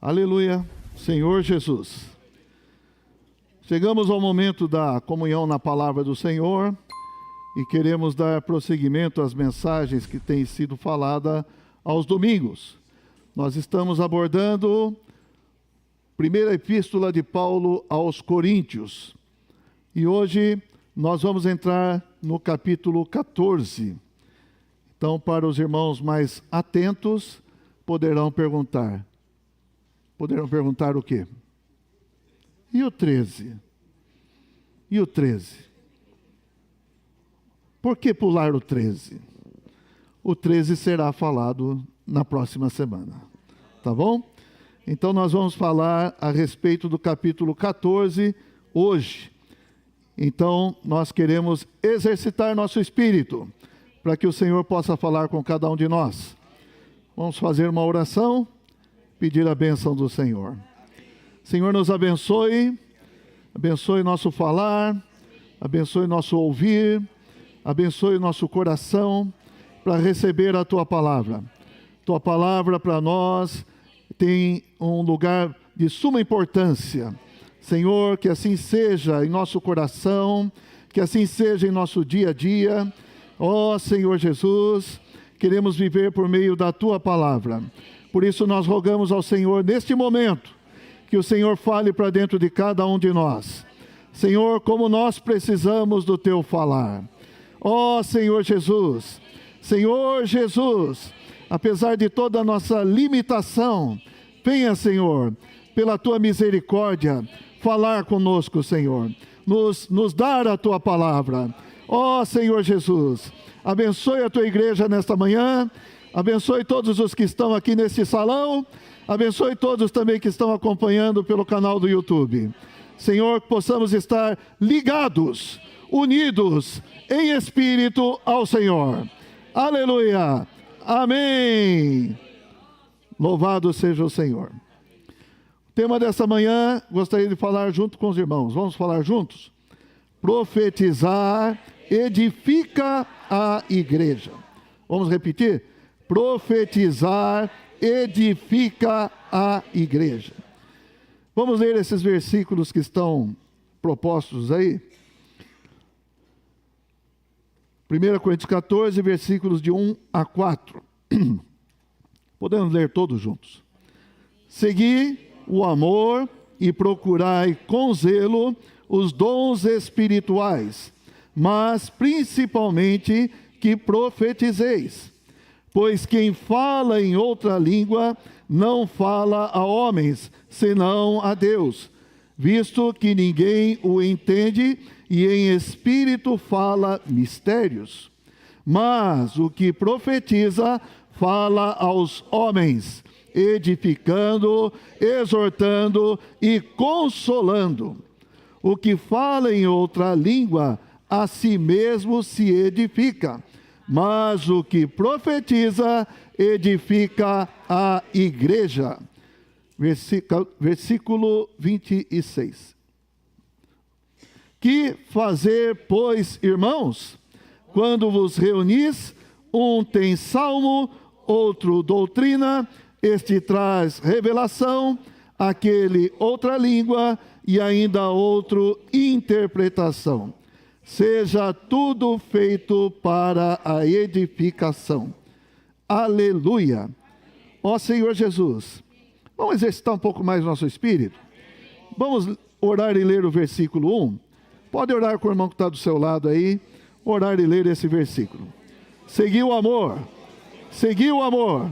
Aleluia, Senhor Jesus. Chegamos ao momento da comunhão na palavra do Senhor e queremos dar prosseguimento às mensagens que têm sido faladas aos domingos. Nós estamos abordando a primeira epístola de Paulo aos Coríntios e hoje nós vamos entrar no capítulo 14. Então, para os irmãos mais atentos, poderão perguntar o quê? E o 13? E o 13? Por que pular o 13? O 13 será falado na próxima semana, tá bom? Então nós vamos falar a respeito do capítulo 14 hoje. Então nós queremos exercitar nosso espírito para que o Senhor possa falar com cada um de nós. Vamos fazer uma oração, pedir a bênção do Senhor. Senhor, nos abençoe nosso falar, abençoe nosso ouvir, abençoe nosso coração para receber a Tua palavra. Tua palavra para nós tem um lugar de suma importância. Senhor, que assim seja em nosso coração, que assim seja em nosso dia a dia. Ó Senhor Jesus, queremos viver por meio da Tua palavra. Por isso nós rogamos ao Senhor neste momento, que o Senhor fale para dentro de cada um de nós. Senhor, como nós precisamos do Teu falar. Ó Senhor Jesus, apesar de toda a nossa limitação, venha, Senhor, pela Tua misericórdia, falar conosco, Senhor. Nos dar a Tua palavra. Ó Senhor Jesus, abençoe a Tua igreja nesta manhã. Abençoe todos os que estão aqui nesse salão. Abençoe todos também que estão acompanhando pelo canal do YouTube. Senhor, que possamos estar ligados, unidos em espírito ao Senhor. Aleluia. Amém. Louvado seja o Senhor. O tema dessa manhã, gostaria de falar junto com os irmãos. Vamos falar juntos? Profetizar edifica a igreja. Vamos repetir? Profetizar edifica a igreja. Vamos ler esses versículos que estão propostos aí. 1 Coríntios 14, versículos de 1 a 4. Podemos ler todos juntos. Segui o amor e procurai com zelo os dons espirituais, mas principalmente que profetizeis. Pois quem fala em outra língua não fala a homens, senão a Deus, visto que ninguém o entende e em espírito fala mistérios. Mas o que profetiza fala aos homens, edificando, exortando e consolando. O que fala em outra língua, a si mesmo se edifica. Mas o que profetiza, edifica a igreja. Versículo 26. Que fazer, pois, irmãos, quando vos reunis, um tem salmo, outro doutrina, este traz revelação, aquele outra língua e ainda outro interpretação. Seja tudo feito para a edificação. Aleluia. Ó Senhor Jesus, vamos exercitar um pouco mais o nosso espírito? Vamos orar e ler o versículo 1? Pode orar com o irmão que está do seu lado aí, orar e ler esse versículo. Segui o amor. Segui o amor.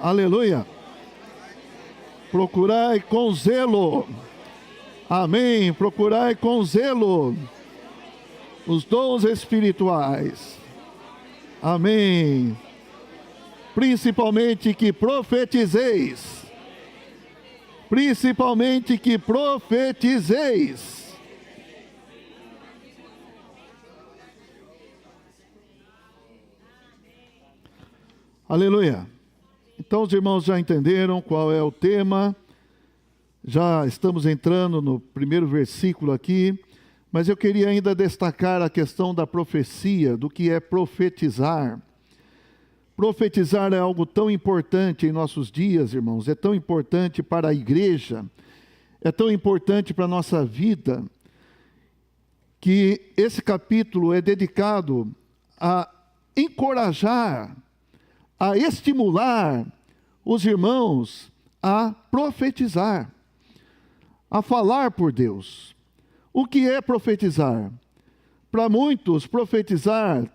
Aleluia. Procurai com zelo. Amém. Procurai com zelo os dons espirituais. Amém. Principalmente que profetizeis. Principalmente que profetizeis. Aleluia. Então os irmãos já entenderam qual é o tema. Já estamos entrando no primeiro versículo aqui Mas eu queria ainda destacar a questão da profecia, do que é profetizar. Profetizar é algo tão importante em nossos dias, irmãos, é tão importante para a igreja, é tão importante para a nossa vida, que esse capítulo é dedicado a encorajar, a estimular os irmãos a profetizar, a falar por Deus. O que é profetizar? Para muitos, profetizar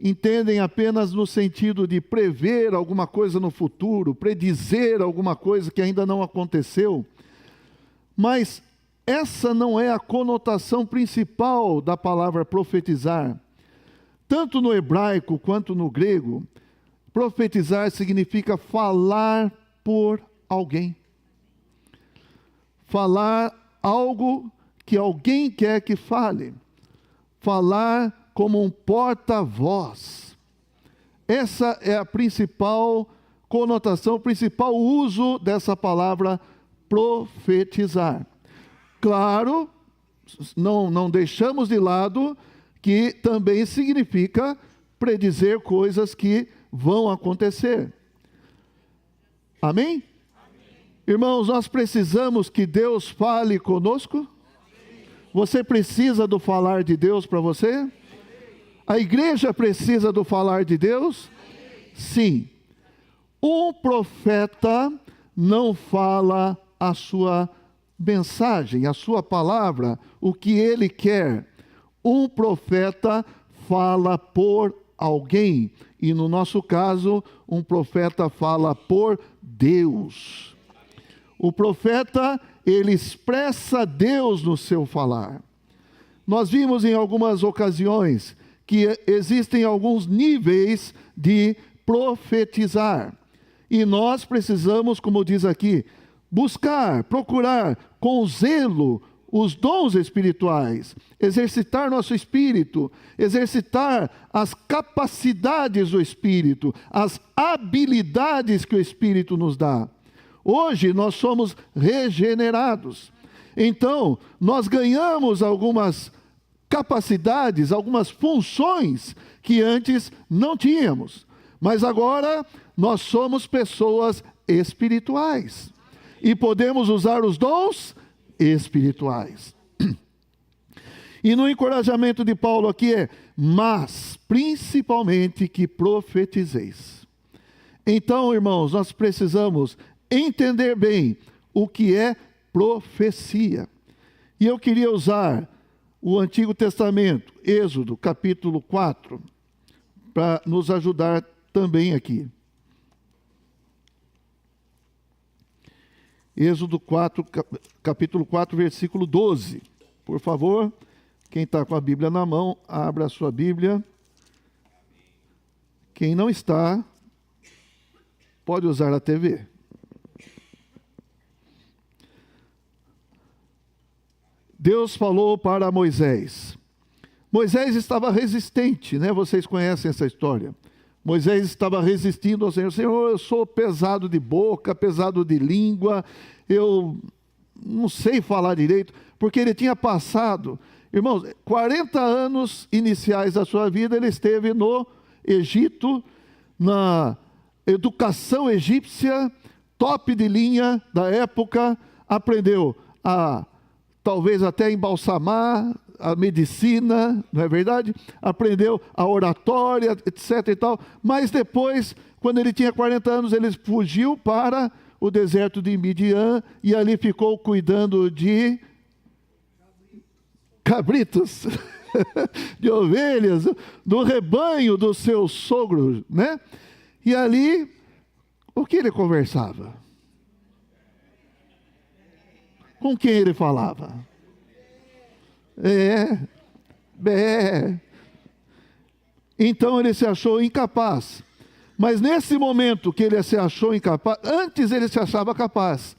entendem apenas no sentido de prever alguma coisa no futuro, predizer alguma coisa que ainda não aconteceu. Mas essa não é a conotação principal da palavra profetizar. Tanto no hebraico quanto no grego, profetizar significa falar por alguém. Falar algo que alguém quer que fale. Falar como um porta-voz. Essa é a principal conotação, o principal uso dessa palavra profetizar. Claro, não deixamos de lado que também significa predizer coisas que vão acontecer. Amém? Amém. Irmãos, nós precisamos que Deus fale conosco? Você precisa do falar de Deus para você? A igreja precisa do falar de Deus? Sim. Um profeta não fala a sua mensagem, a sua palavra, o que ele quer. Um profeta fala por alguém. E no nosso caso, um profeta fala por Deus. O profeta, ele expressa Deus no seu falar. Nós vimos em algumas ocasiões que existem alguns níveis de profetizar. E nós precisamos, como diz aqui, buscar, procurar com zelo os dons espirituais, exercitar nosso espírito, exercitar as capacidades do espírito, as habilidades que o espírito nos dá. Hoje nós somos regenerados. Então, nós ganhamos algumas capacidades, algumas funções que antes não tínhamos. Mas agora nós somos pessoas espirituais e podemos usar os dons espirituais. E no encorajamento de Paulo aqui é: mas principalmente que profetizeis. Então, irmãos, nós precisamos entender bem o que é profecia. E eu queria usar o Antigo Testamento, Êxodo, capítulo 4, para nos ajudar também aqui. Êxodo 4, capítulo 4, versículo 12. Por favor, quem está com a Bíblia na mão, abra a sua Bíblia. Quem não está, pode usar a TV. Deus falou para Moisés. Moisés estava resistente, né? Vocês conhecem essa história. Moisés estava resistindo ao Senhor. Senhor, eu sou pesado de boca, pesado de língua, eu não sei falar direito, porque ele tinha passado, irmãos, 40 anos iniciais da sua vida, ele esteve no Egito, na educação egípcia, top de linha da época, aprendeu a talvez até embalsamar, a medicina, não é verdade? Aprendeu a oratória, etc. e tal. Mas depois, quando ele tinha 40 anos, ele fugiu para o deserto de Midian e ali ficou cuidando de cabritos, de ovelhas, do rebanho do seu sogro, né? E ali, o que ele conversava? Com quem ele falava? Então ele se achou incapaz. Mas nesse momento que ele se achou incapaz, antes ele se achava capaz.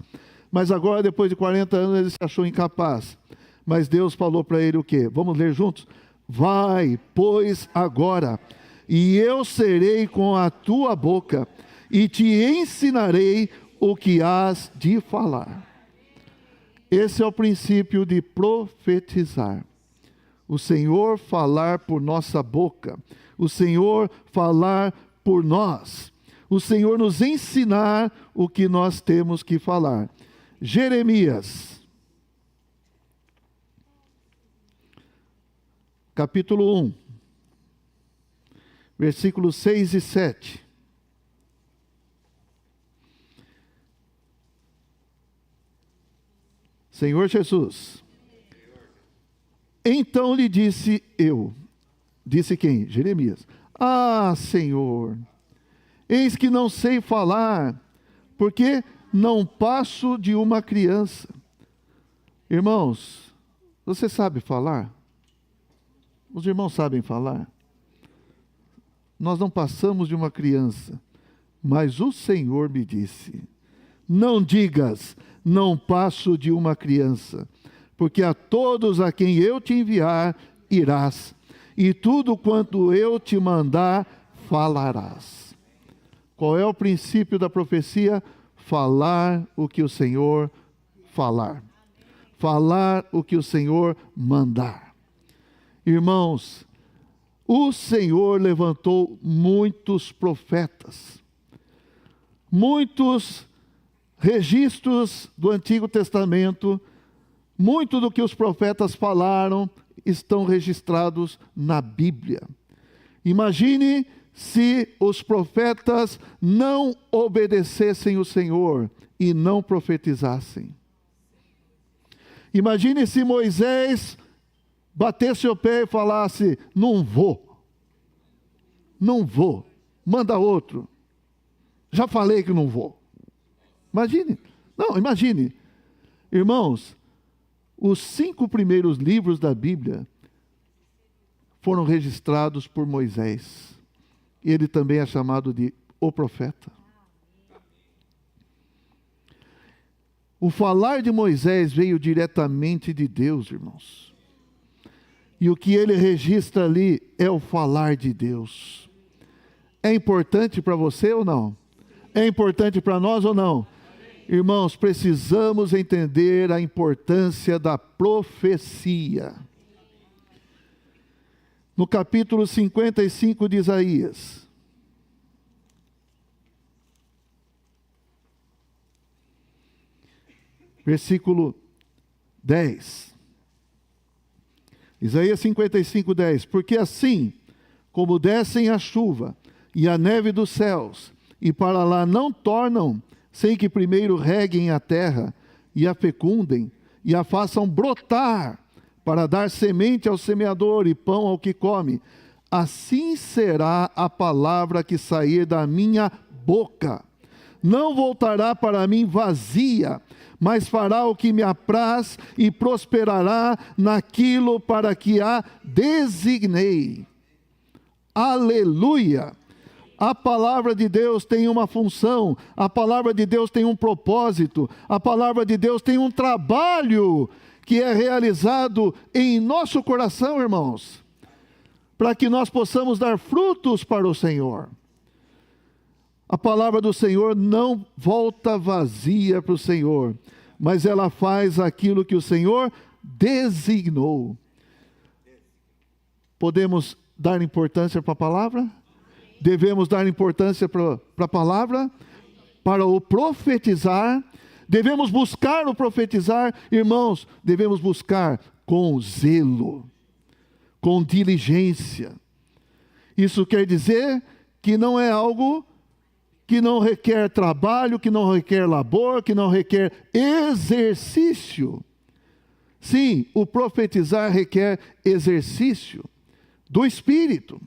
Mas agora, depois de 40 anos, ele se achou incapaz. Mas Deus falou para ele o quê? Vamos ler juntos? Vai, pois, agora, e eu serei com a tua boca, e te ensinarei o que hás de falar. Esse é o princípio de profetizar. O Senhor falar por nossa boca. O Senhor falar por nós. O Senhor nos ensinar o que nós temos que falar. Jeremias, capítulo 1, versículos 6 e 7. Senhor Jesus, então lhe disse eu, disse quem? Jeremias. Ah, Senhor, eis que não sei falar, porque não passo de uma criança. Irmãos, você sabe falar? Os irmãos sabem falar? Nós não passamos de uma criança, mas o Senhor me disse, não digas, não passo de uma criança, porque a todos a quem eu te enviar, irás, e tudo quanto eu te mandar, falarás. Qual é o princípio da profecia? Falar o que o Senhor falar. Falar o que o Senhor mandar. Irmãos, o Senhor levantou muitos profetas, muitos registros do Antigo Testamento, muito do que os profetas falaram estão registrados na Bíblia. Imagine se os profetas não obedecessem o Senhor e não profetizassem. Imagine se Moisés batesse o pé e falasse, não vou, manda outro, já falei que não vou. Imagine. Irmãos, os 5 primeiros livros da Bíblia foram registrados por Moisés. Ele também é chamado de o profeta. O falar de Moisés veio diretamente de Deus, irmãos. E o que ele registra ali é o falar de Deus. É importante para você ou não? É importante para nós ou não? Irmãos, precisamos entender a importância da profecia. No capítulo 55 de Isaías, versículo 10. Isaías 55, 10. Porque assim como descem a chuva e a neve dos céus, e para lá não tornam, sem que primeiro reguem a terra, e a fecundem, e a façam brotar, para dar semente ao semeador e pão ao que come, assim será a palavra que sair da minha boca. Não voltará para mim vazia, mas fará o que me apraz e prosperará naquilo para que a designei. Aleluia! A palavra de Deus tem uma função, a palavra de Deus tem um propósito, a palavra de Deus tem um trabalho que é realizado em nosso coração, irmãos, para que nós possamos dar frutos para o Senhor. A palavra do Senhor não volta vazia para o Senhor, mas ela faz aquilo que o Senhor designou. Podemos dar importância para a palavra? Devemos dar importância para a palavra, para o profetizar. Devemos buscar o profetizar, irmãos, devemos buscar com zelo, com diligência. Isso quer dizer que não é algo que não requer trabalho, que não requer labor, que não requer exercício. Sim, o profetizar requer exercício do Espírito.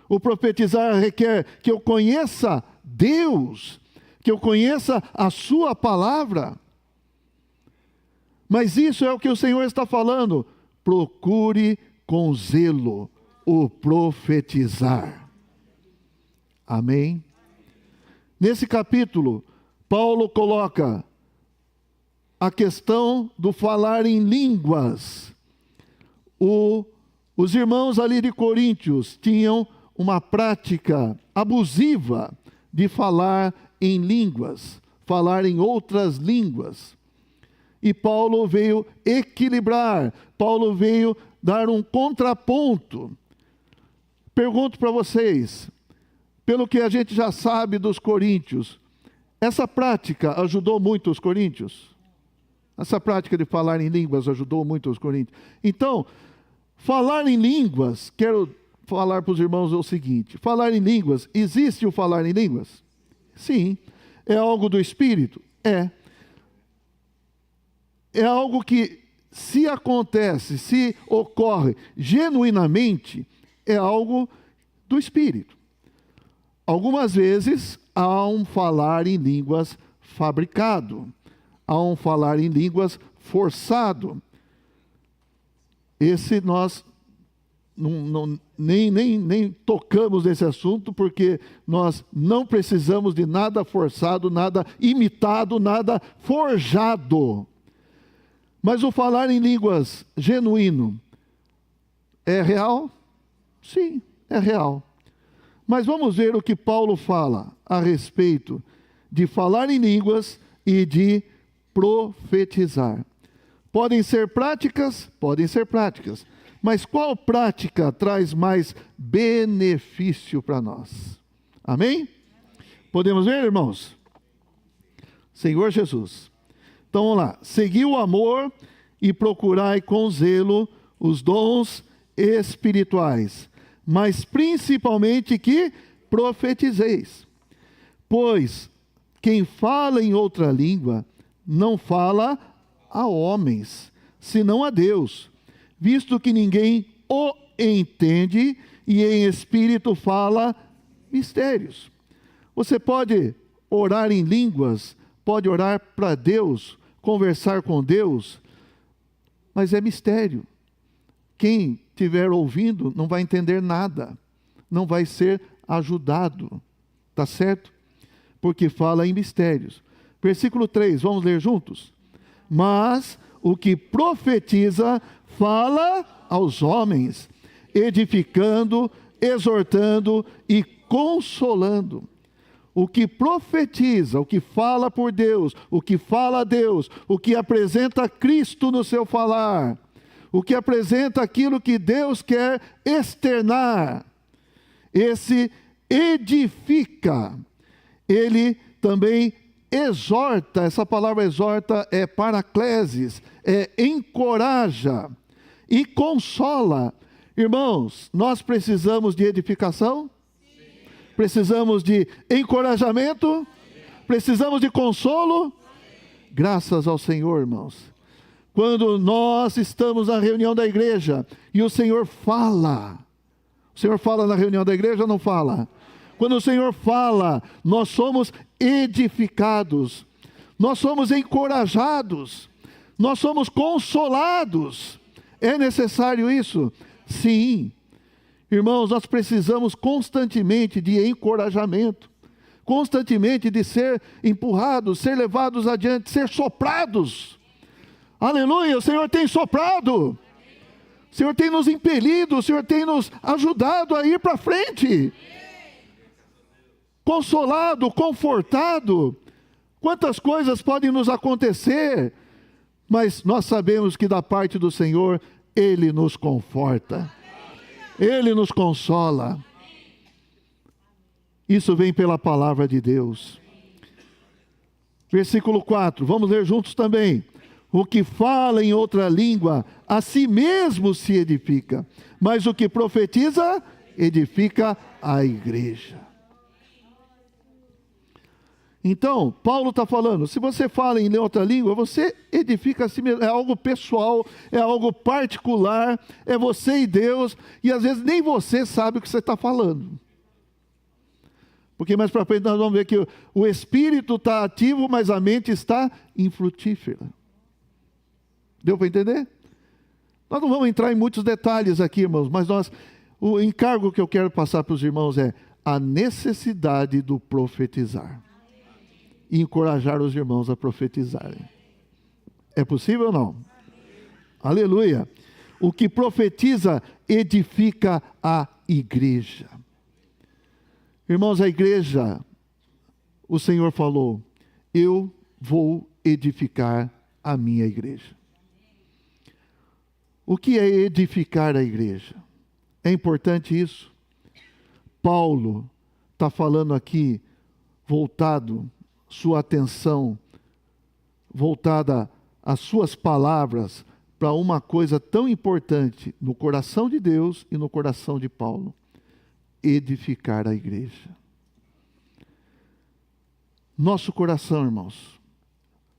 O profetizar requer que eu conheça Deus, que eu conheça a sua palavra. Mas isso é o que o Senhor está falando. Procure com zelo o profetizar. Amém? Nesse capítulo, Paulo coloca a questão do falar em línguas. Os irmãos ali de Coríntios tinham uma prática abusiva de falar em línguas, falar em outras línguas. E Paulo veio equilibrar, Paulo veio dar um contraponto. Pergunto para vocês, pelo que a gente já sabe dos coríntios, essa prática ajudou muito os coríntios? Essa prática de falar em línguas ajudou muito os coríntios? Então, falar em línguas, quero falar para os irmãos o seguinte: falar em línguas, existe o falar em línguas? Sim. É algo do Espírito? É. É algo que, se acontece, se ocorre genuinamente, é algo do Espírito. Algumas vezes há um falar em línguas fabricado, há um falar em línguas forçado. Esse nós nem tocamos nesse assunto, porque nós não precisamos de nada forçado, nada imitado, nada forjado. Mas o falar em línguas genuíno é real? Sim, é real. Mas vamos ver o que Paulo fala a respeito de falar em línguas e de profetizar. Podem ser práticas? Podem ser práticas. Mas qual prática traz mais benefício para nós? Amém? Podemos ver, irmãos? Senhor Jesus. Então vamos lá. Segui o amor e procurai com zelo os dons espirituais, mas principalmente que profetizeis. Pois quem fala em outra língua não fala a homens, senão a Deus, visto que ninguém o entende e em espírito fala mistérios. Você pode orar em línguas, pode orar para Deus, conversar com Deus, mas é mistério. Quem estiver ouvindo não vai entender nada, não vai ser ajudado, tá certo? Porque fala em mistérios. Versículo 3, vamos ler juntos? Mas o que profetiza fala aos homens, edificando, exortando e consolando. O que profetiza, o que fala por Deus, o que fala a Deus, o que apresenta Cristo no seu falar, o que apresenta aquilo que Deus quer externar, esse edifica, ele também exorta. Essa palavra exorta é paraclesis, é encoraja e consola. Irmãos, nós precisamos de edificação? Sim. Precisamos de encorajamento? Sim. Precisamos de consolo? Sim. Graças ao Senhor, irmãos. Quando nós estamos na reunião da igreja e o Senhor fala na reunião da igreja ou não fala? Quando o Senhor fala, nós somos edificados, nós somos encorajados, nós somos consolados. É necessário isso? Sim. Irmãos, nós precisamos constantemente de encorajamento, constantemente de ser empurrados, ser levados adiante, ser soprados. Aleluia, o Senhor tem soprado, o Senhor tem nos impelido, o Senhor tem nos ajudado a ir para frente. Consolado, confortado. Quantas coisas podem nos acontecer, mas nós sabemos que da parte do Senhor, Ele nos conforta, Ele nos consola. Isso vem pela palavra de Deus. Versículo 4, vamos ler juntos também. O que fala em outra língua, a si mesmo se edifica, mas o que profetiza, edifica a igreja. Então, Paulo está falando, se você fala em outra língua, você edifica a si mesmo, é algo pessoal, é algo particular, é você e Deus, e às vezes nem você sabe o que você está falando. Porque mais para frente nós vamos ver que o espírito está ativo, mas a mente está infrutífera. Deu para entender? Nós não vamos entrar em muitos detalhes aqui, irmãos, mas o encargo que eu quero passar para os irmãos é a necessidade do profetizar. E encorajar os irmãos a profetizarem. É possível ou não? Aleluia. O que profetiza edifica a igreja. Irmãos, a igreja, o Senhor falou, eu vou edificar a minha igreja. O que é edificar a igreja? É importante isso? Paulo está falando aqui, voltado, sua atenção, voltada às suas palavras, para uma coisa tão importante no coração de Deus e no coração de Paulo: edificar a igreja. Nosso coração, irmãos,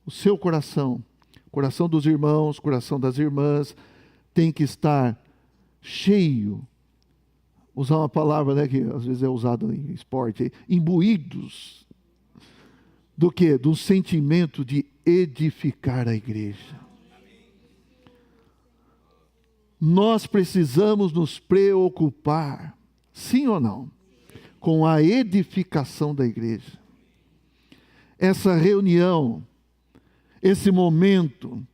o seu coração, o coração dos irmãos, o coração das irmãs, tem que estar cheio, usar uma palavra, né, que às vezes é usada em esporte, imbuídos do quê? Do sentimento de edificar a igreja. Nós precisamos nos preocupar, sim ou não, com a edificação da igreja. Essa reunião, esse momento,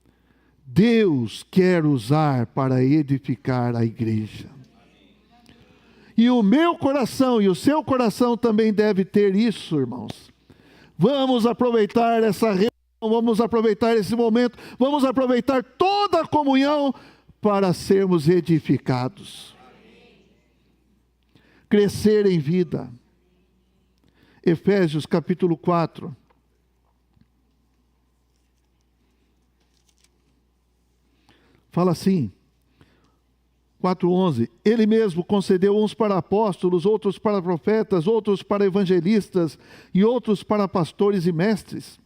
Deus quer usar para edificar a igreja. E o meu coração e o seu coração também deve ter isso, irmãos. Vamos aproveitar essa reunião, vamos aproveitar esse momento, vamos aproveitar toda a comunhão para sermos edificados. Crescer em vida. Efésios capítulo 4. Fala assim, 4:11, Ele mesmo concedeu uns para apóstolos, outros para profetas, outros para evangelistas e outros para pastores e mestres.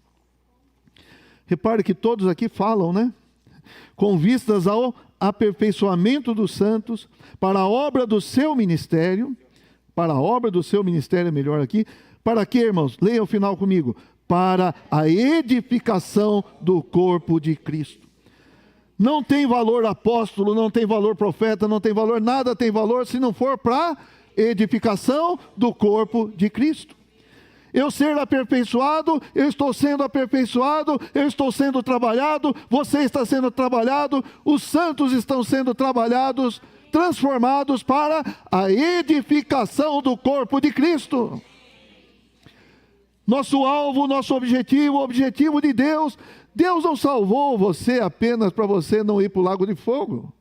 Repare que todos aqui falam, né? Com vistas ao aperfeiçoamento dos santos, para a obra do seu ministério, para a obra do seu ministério é melhor aqui, para quê, irmãos? Leia o final comigo. Para a edificação do corpo de Cristo. Não tem valor apóstolo, não tem valor profeta, não tem valor, nada tem valor se não for para edificação do corpo de Cristo. Eu ser aperfeiçoado, eu estou sendo aperfeiçoado, eu estou sendo trabalhado, você está sendo trabalhado, os santos estão sendo trabalhados, transformados para a edificação do corpo de Cristo. Nosso alvo, nosso objetivo, o objetivo de Deus. Deus não salvou você apenas para você não ir para o lago de fogo.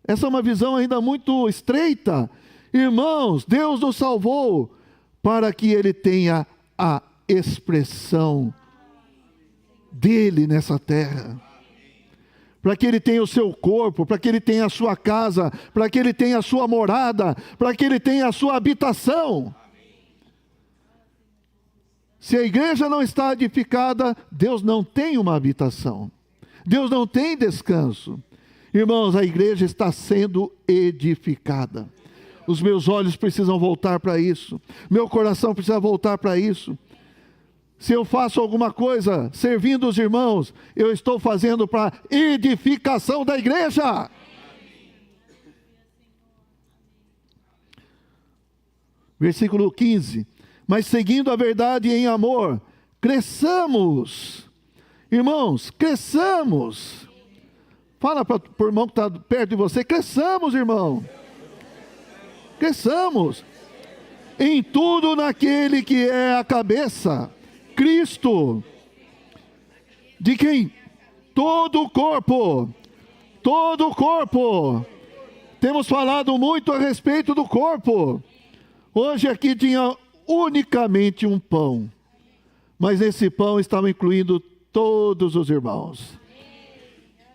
Essa é uma visão ainda muito estreita. Irmãos, Deus nos salvou para que Ele tenha a expressão dEle nessa terra. Para que Ele tenha o seu corpo, para que Ele tenha a sua casa, para que Ele tenha a sua morada, para que Ele tenha a sua habitação. Se a igreja não está edificada, Deus não tem uma habitação. Deus não tem descanso. Irmãos, a igreja está sendo edificada. Os meus olhos precisam voltar para isso. Meu coração precisa voltar para isso. Se eu faço alguma coisa servindo os irmãos, eu estou fazendo para edificação da igreja. Versículo 15. Mas seguindo a verdade em amor, cresçamos. Irmãos, cresçamos. Fala para o irmão que está perto de você, cresçamos, irmão. Cresçamos. Em tudo naquele que é a cabeça, Cristo. De quem? Todo o corpo. Todo o corpo. Temos falado muito a respeito do corpo. Hoje aqui tinha unicamente um pão, mas nesse pão estava incluindo todos os irmãos.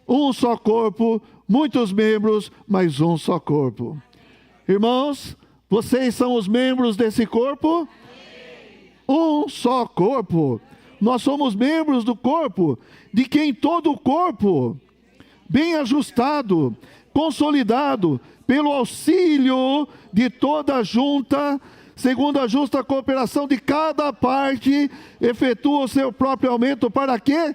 Um só corpo, muitos membros, mas um só corpo. Irmãos, vocês são os membros desse corpo? Um só corpo. Nós somos membros do corpo, de quem todo o corpo, bem ajustado, consolidado, pelo auxílio de toda a junta, segundo a justa cooperação de cada parte, efetua o seu próprio aumento para quê?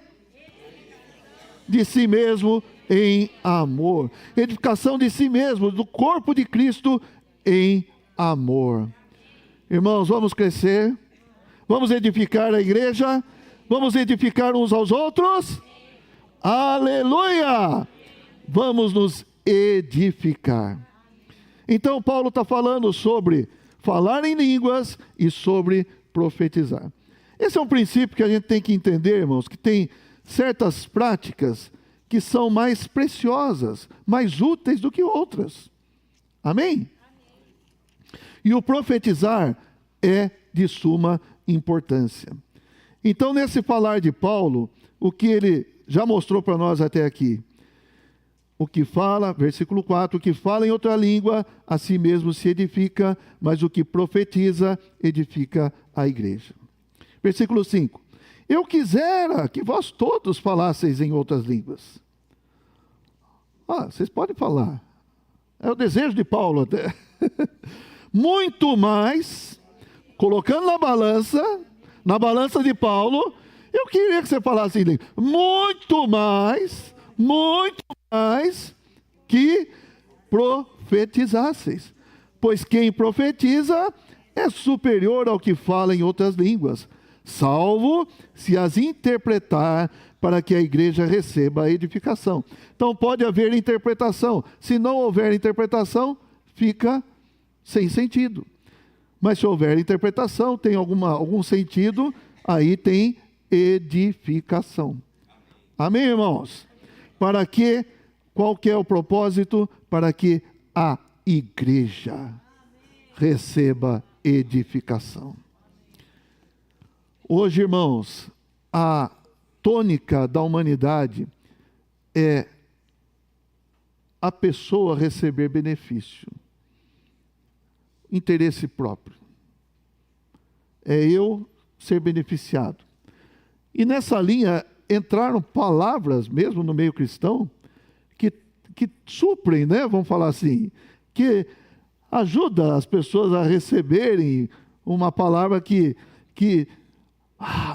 De si mesmo em amor. Edificação de si mesmo, do corpo de Cristo em amor. Irmãos, vamos crescer, vamos edificar a igreja, vamos edificar uns aos outros. Aleluia! Vamos nos edificar. Então Paulo está falando sobre falar em línguas e sobre profetizar. Esse é um princípio que a gente tem que entender, irmãos, que tem certas práticas que são mais preciosas, mais úteis do que outras. Amém? E o profetizar é de suma importância. Então, nesse falar de Paulo, o que ele já mostrou para nós até aqui, o que fala, versículo 4, o que fala em outra língua, a si mesmo se edifica, mas o que profetiza, edifica a igreja. Versículo 5, eu quisera que vós todos falasseis em outras línguas. Vocês podem falar, é o desejo de Paulo até. Muito mais, colocando na balança de Paulo, eu queria que você falasse em língua. Muito mais que profetizasseis. Pois quem profetiza é superior ao que fala em outras línguas, salvo se as interpretar para que a igreja receba a edificação. Então pode haver interpretação. Se não houver interpretação, fica sem sentido. Mas se houver interpretação, tem algum sentido, aí tem edificação. Amém, irmãos? Para que, qual que é o propósito? Para que a igreja receba edificação. Hoje, irmãos, a tônica da humanidade é a pessoa receber benefício, interesse próprio. É eu ser beneficiado. E nessa linha entraram palavras, mesmo no meio cristão, que suprem, né? Vamos falar assim, que ajuda as pessoas a receberem uma palavra que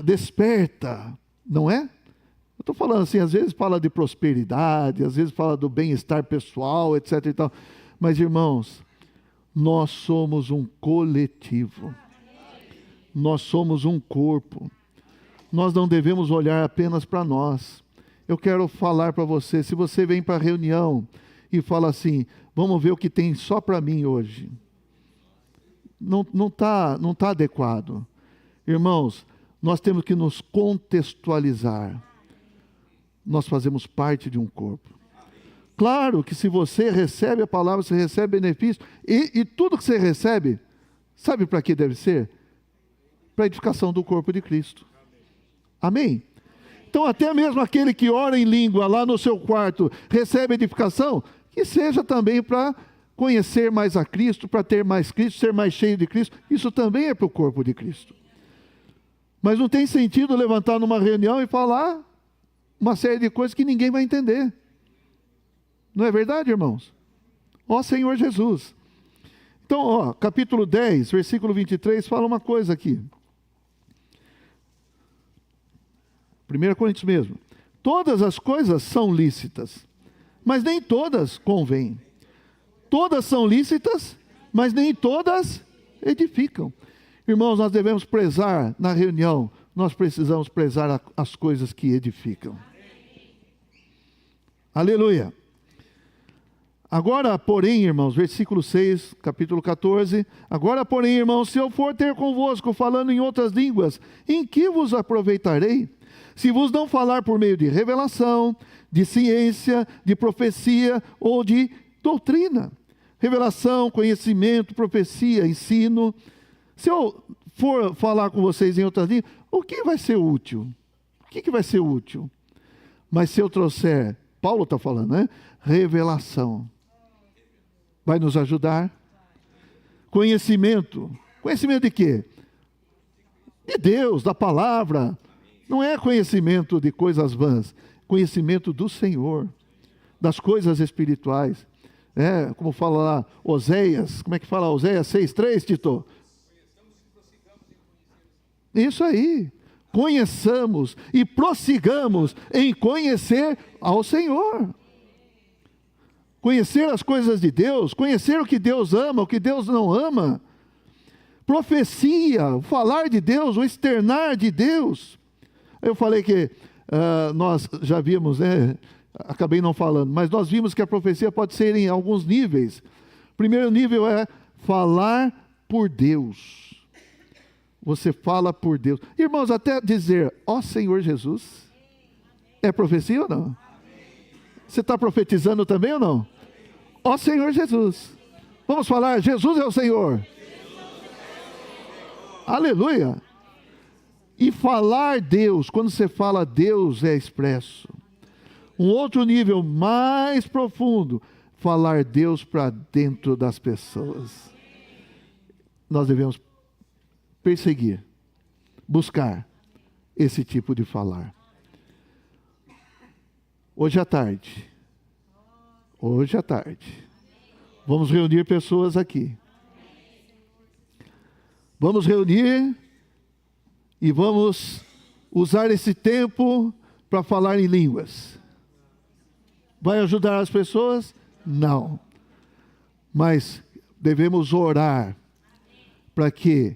desperta, não é? Eu estou falando assim, às vezes fala de prosperidade, às vezes fala do bem-estar pessoal, etc. e tal. Mas, irmãos, nós somos um coletivo. Nós somos um corpo. Nós não devemos olhar apenas para nós. Eu quero falar para você, se você vem para a reunião e fala assim, vamos ver o que tem só para mim hoje. Não tá adequado. Irmãos, nós temos que nos contextualizar. Nós fazemos parte de um corpo. Claro que se você recebe a palavra, você recebe benefício, e tudo que você recebe, sabe para que deve ser? Para a edificação do corpo de Cristo. Amém? Então até mesmo aquele que ora em língua lá no seu quarto, recebe edificação, que seja também para conhecer mais a Cristo, para ter mais Cristo, ser mais cheio de Cristo, isso também é para o corpo de Cristo. Mas não tem sentido levantar numa reunião e falar uma série de coisas que ninguém vai entender. Não é verdade, irmãos? Ó Senhor Jesus. Então, capítulo 10, versículo 23, fala uma coisa aqui. 1 Coríntios mesmo. Todas as coisas são lícitas, mas nem todas convêm. Todas são lícitas, mas nem todas edificam. Irmãos, nós devemos prezar na reunião, nós precisamos prezar as coisas que edificam. Aleluia. Agora, porém, irmãos, versículo 6, capítulo 14. Agora, porém, irmãos, se eu for ter convosco falando em outras línguas, em que vos aproveitarei? Se vos não falar por meio de revelação, de ciência, de profecia ou de doutrina. Revelação, conhecimento, profecia, ensino. Se eu for falar com vocês em outras línguas, o que vai ser útil? O que vai ser útil? Mas se eu trouxer, Paulo está falando, né? Revelação. Vai nos ajudar? Conhecimento. Conhecimento de quê? De Deus, da palavra. Não é conhecimento de coisas vãs. Conhecimento do Senhor. Das coisas espirituais. Como fala lá Oséias. Como é que fala Oséias 6:3, Tito? Isso aí. Conheçamos e prossigamos em conhecer ao Senhor. Conhecer as coisas de Deus, conhecer o que Deus ama, o que Deus não ama. Profecia, o falar de Deus, o externar de Deus. Eu falei que nós já vimos, acabei não falando, mas nós vimos que a profecia pode ser em alguns níveis. O primeiro nível é falar por Deus. Você fala por Deus. Irmãos, até dizer, ó Senhor Jesus, é profecia ou não? Você está profetizando também ou não? Ó Senhor Jesus. Vamos falar, Jesus é o Senhor. Aleluia. E falar Deus, quando você fala Deus é expresso. Um outro nível mais profundo, falar Deus para dentro das pessoas. Nós devemos perseguir, buscar esse tipo de falar. Hoje à tarde, vamos reunir pessoas aqui. Vamos reunir e vamos usar esse tempo para falar em línguas. Vai ajudar as pessoas? Não. Mas devemos orar para que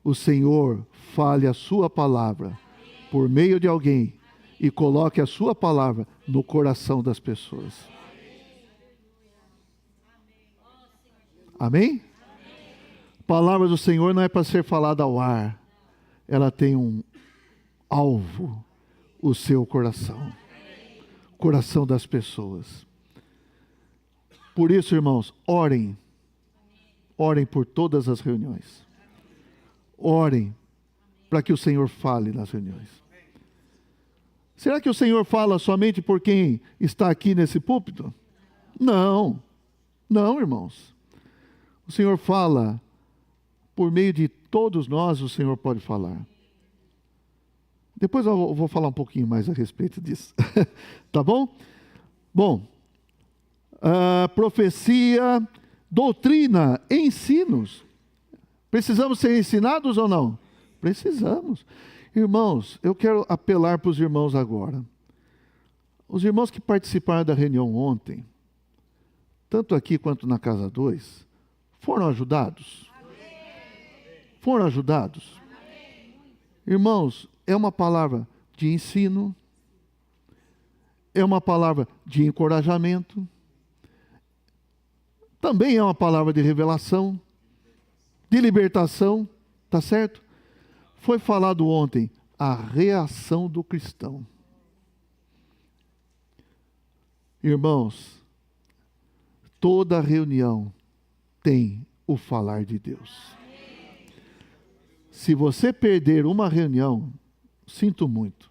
o Senhor fale a sua palavra por meio de alguém e coloque a sua palavra no coração das pessoas. Amém? A palavra do Senhor não é para ser falada ao ar. Ela tem um alvo, o seu coração. O coração das pessoas. Por isso, irmãos, orem. Orem por todas as reuniões. Orem para que o Senhor fale nas reuniões. Será que o Senhor fala somente por quem está aqui nesse púlpito? Não. Não, irmãos. O Senhor fala por meio de todos nós, o Senhor pode falar. Depois eu vou falar um pouquinho mais a respeito disso. Tá bom? Bom, profecia, doutrina, ensinos. Precisamos ser ensinados ou não? Precisamos. Irmãos, eu quero apelar para os irmãos agora. Os irmãos que participaram da reunião ontem, tanto aqui quanto na Casa 2, foram ajudados? Foram ajudados? Irmãos, é uma palavra de ensino, é uma palavra de encorajamento, também é uma palavra de revelação, de libertação, tá certo? Foi falado ontem a reação do cristão. Irmãos, toda reunião tem o falar de Deus. Se você perder uma reunião, sinto muito,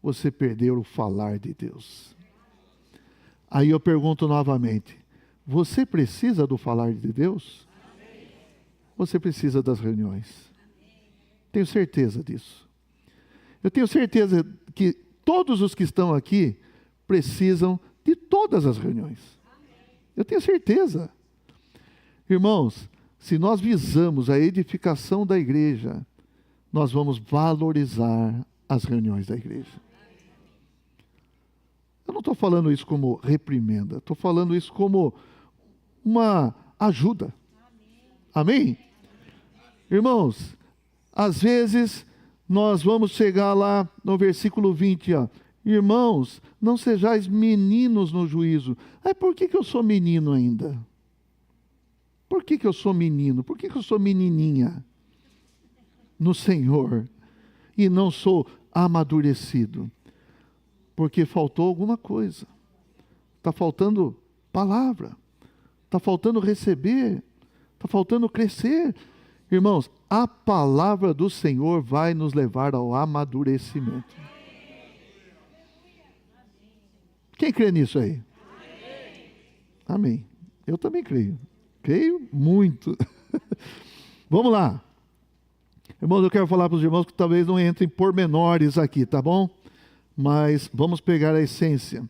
você perdeu o falar de Deus. Aí eu pergunto novamente, você precisa do falar de Deus? Você precisa das reuniões. Tenho certeza disso. Eu tenho certeza que todos os que estão aqui precisam de todas as reuniões. Eu tenho certeza. Irmãos, se nós visamos a edificação da igreja, nós vamos valorizar as reuniões da igreja. Eu não estou falando isso como reprimenda, estou falando isso como uma ajuda. Amém? Irmãos, às vezes nós vamos chegar lá no versículo 20, ó. Irmãos, não sejais meninos no juízo. Por que eu sou menino ainda? Por que eu sou menino? Por que eu sou menininha no Senhor e não sou amadurecido? Porque faltou alguma coisa. Está faltando palavra. Está faltando receber. Está faltando crescer. Irmãos, a palavra do Senhor vai nos levar ao amadurecimento. Quem crê nisso aí? Amém. Eu também creio. Creio muito. Vamos lá. Irmãos, eu quero falar para os irmãos que talvez não entrem pormenores aqui, tá bom? Mas vamos pegar a essência.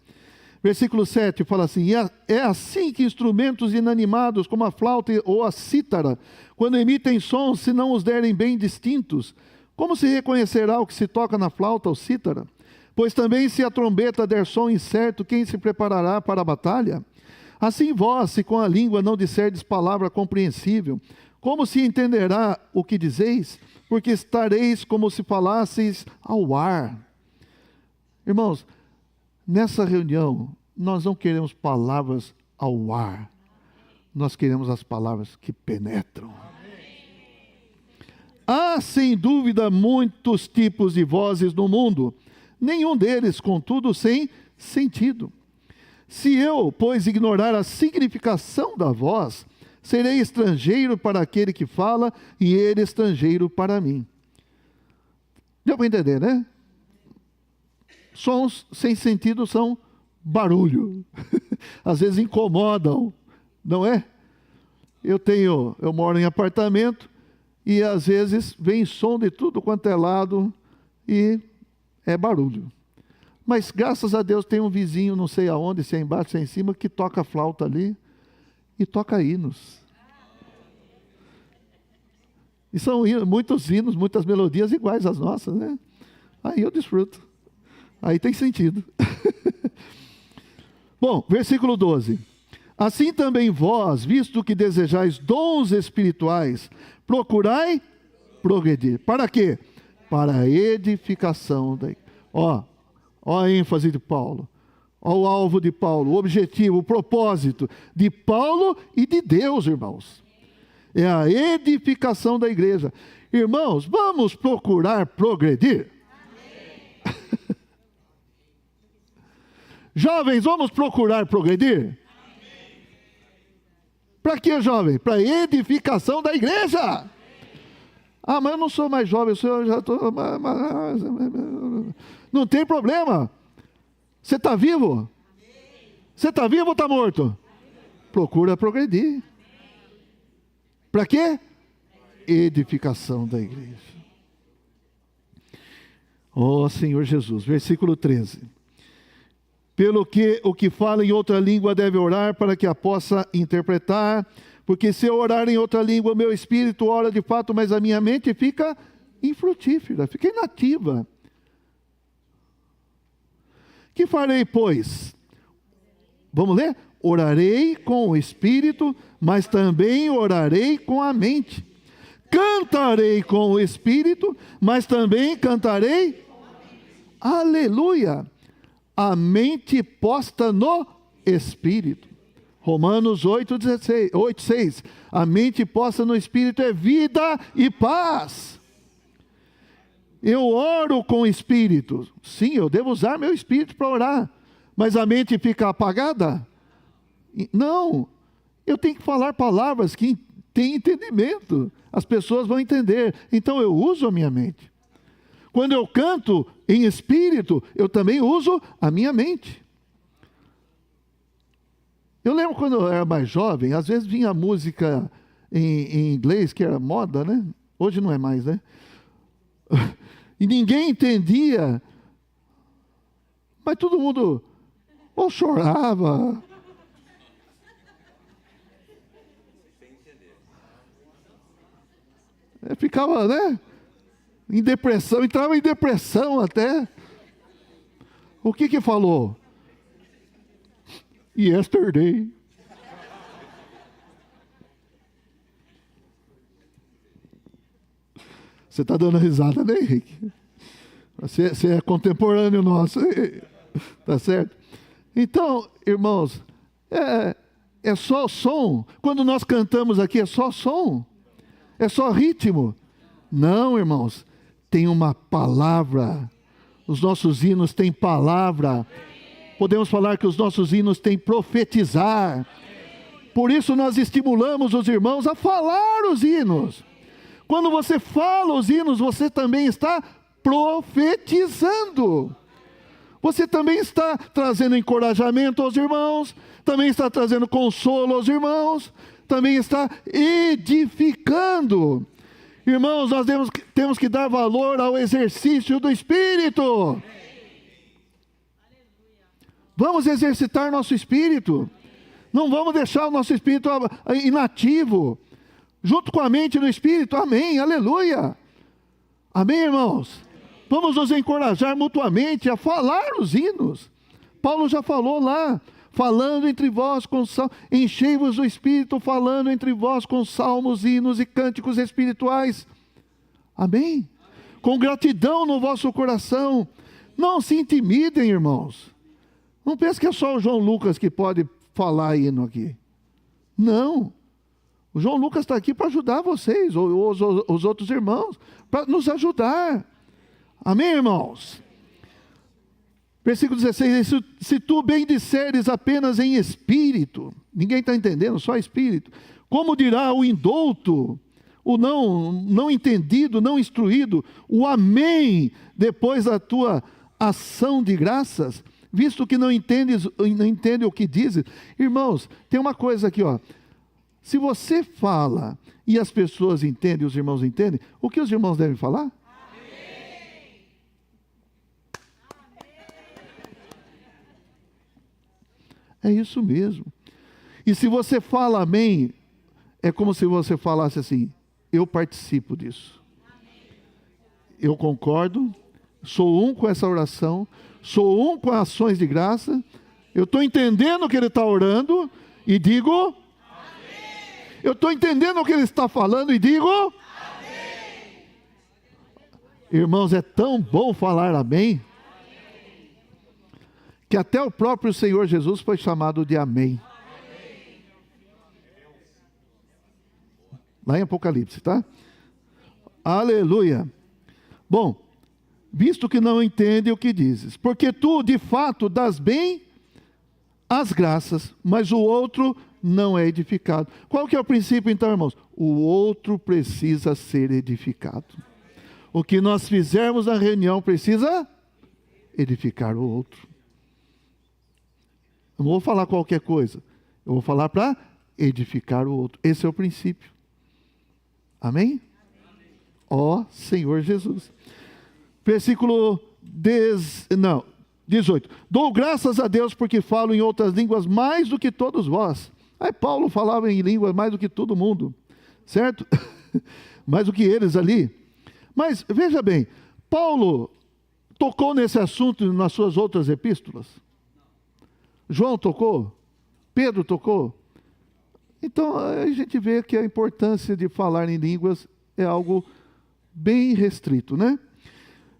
Versículo 7 fala assim: é assim que instrumentos inanimados, como a flauta ou a cítara, quando emitem sons, se não os derem bem distintos, como se reconhecerá o que se toca na flauta ou cítara? Pois também se a trombeta der som incerto, quem se preparará para a batalha? Assim vós, se com a língua não disserdes palavra compreensível, como se entenderá o que dizeis? Porque estareis como se falasseis ao ar. Irmãos, nessa reunião, nós não queremos palavras ao ar. Nós queremos as palavras que penetram. Há, sem dúvida, muitos tipos de vozes no mundo. Nenhum deles, contudo, sem sentido. Se eu, pois, ignorar a significação da voz, serei estrangeiro para aquele que fala, e ele estrangeiro para mim. Deu para entender, né? Sons sem sentido são barulho. Às vezes incomodam, não é? Eu moro em apartamento, e às vezes vem som de tudo quanto é lado, e é barulho. Mas graças a Deus tem um vizinho, não sei aonde, se é embaixo, se é em cima, que toca flauta ali e toca hinos. E são muitos hinos, muitas melodias iguais às nossas, né? Aí eu desfruto. Aí tem sentido. Bom, versículo 12. Assim também vós, visto que desejais dons espirituais, procurai progredir. Para quê? Para a edificação da igreja. Ó a ênfase de Paulo, ó o alvo de Paulo, o objetivo, o propósito de Paulo e de Deus, irmãos. É a edificação da igreja. Irmãos, vamos procurar progredir? Jovens, vamos procurar progredir? Para quê, jovem? Para a edificação da igreja. Ah, mas eu não sou mais jovem, eu já estou... Não tem problema. Você está vivo? Você está vivo ou está morto? Procura progredir. Para quê? Edificação da igreja. Ó Senhor Jesus, versículo 13. Pelo que o que fala em outra língua deve orar para que a possa interpretar, porque se eu orar em outra língua, o meu espírito ora de fato, mas a minha mente fica infrutífera, fica inativa. Que farei, pois? Vamos ler? Orarei com o espírito, mas também orarei com a mente. Cantarei com o espírito, mas também cantarei com a mente. Aleluia! A mente posta no espírito. Romanos 8:6. A mente posta no espírito é vida e paz. Eu oro com o espírito. Sim, eu devo usar meu espírito para orar. Mas a mente fica apagada? Não. Eu tenho que falar palavras que têm entendimento. As pessoas vão entender. Então eu uso a minha mente. Quando eu canto em espírito, eu também uso a minha mente. Eu lembro quando eu era mais jovem, às vezes vinha música em inglês, que era moda, né? Hoje não é mais, né? E ninguém entendia. Mas todo mundo ou chorava. Ficava, né? Em depressão, entrava em depressão até. O que falou? Yesterday. Você está dando risada, né, Henrique? Você é contemporâneo nosso, tá certo? Então, irmãos, é só som. Quando nós cantamos aqui, é só som? É só ritmo? Não, irmãos. Tem uma palavra. Os nossos hinos têm palavra. Podemos falar que os nossos hinos têm profetizar. Por isso nós estimulamos os irmãos a falar os hinos. Quando você fala os hinos, você também está profetizando. Você também está trazendo encorajamento aos irmãos, também está trazendo consolo aos irmãos, também está edificando. Irmãos, nós temos que dar valor ao exercício do Espírito. Vamos exercitar nosso espírito. Não vamos deixar o nosso espírito inativo. Junto com a mente no espírito. Amém, aleluia. Amém, irmãos? Vamos nos encorajar mutuamente a falar os hinos. Paulo já falou lá. Falando entre vós com salmos. Enchei-vos do Espírito, falando entre vós com salmos, hinos e cânticos espirituais. Amém? Com gratidão no vosso coração. Não se intimidem, irmãos. Não pense que é só o João Lucas que pode falar hino aqui. Não. O João Lucas está aqui para ajudar vocês, os outros irmãos, para nos ajudar. Amém, irmãos? Versículo 16, se tu bem disseres apenas em espírito, ninguém está entendendo, só espírito, como dirá o indouto, o não entendido, não instruído, o amém, depois da tua ação de graças, visto que não entende o que dizes? Irmãos, tem uma coisa aqui, ó. Se você fala e as pessoas entendem, os irmãos entendem, o que os irmãos devem falar? É isso mesmo. E se você fala amém, é como se você falasse assim: eu participo disso. Eu concordo, sou um com essa oração, sou um com as ações de graça, eu estou entendendo o que ele está orando e digo amém. Eu estou entendendo o que ele está falando e digo amém. Irmãos, é tão bom falar amém, que até o próprio Senhor Jesus foi chamado de amém. Lá em Apocalipse, tá? Aleluia. Bom, visto que não entende o que dizes, porque tu de fato dás bem as graças, mas o outro não é edificado. Qual que é o princípio então, irmãos? O outro precisa ser edificado. O que nós fizermos na reunião precisa edificar o outro. Eu não vou falar qualquer coisa, eu vou falar para edificar o outro. Esse é o princípio. Amém? Ó Senhor Jesus. Versículo 18. Dou graças a Deus porque falo em outras línguas mais do que todos vós. Aí Paulo falava em línguas mais do que todo mundo, certo? Mais do que eles ali. Mas veja bem, Paulo tocou nesse assunto nas suas outras epístolas? João tocou? Pedro tocou? Então a gente vê que a importância de falar em línguas é algo bem restrito, né?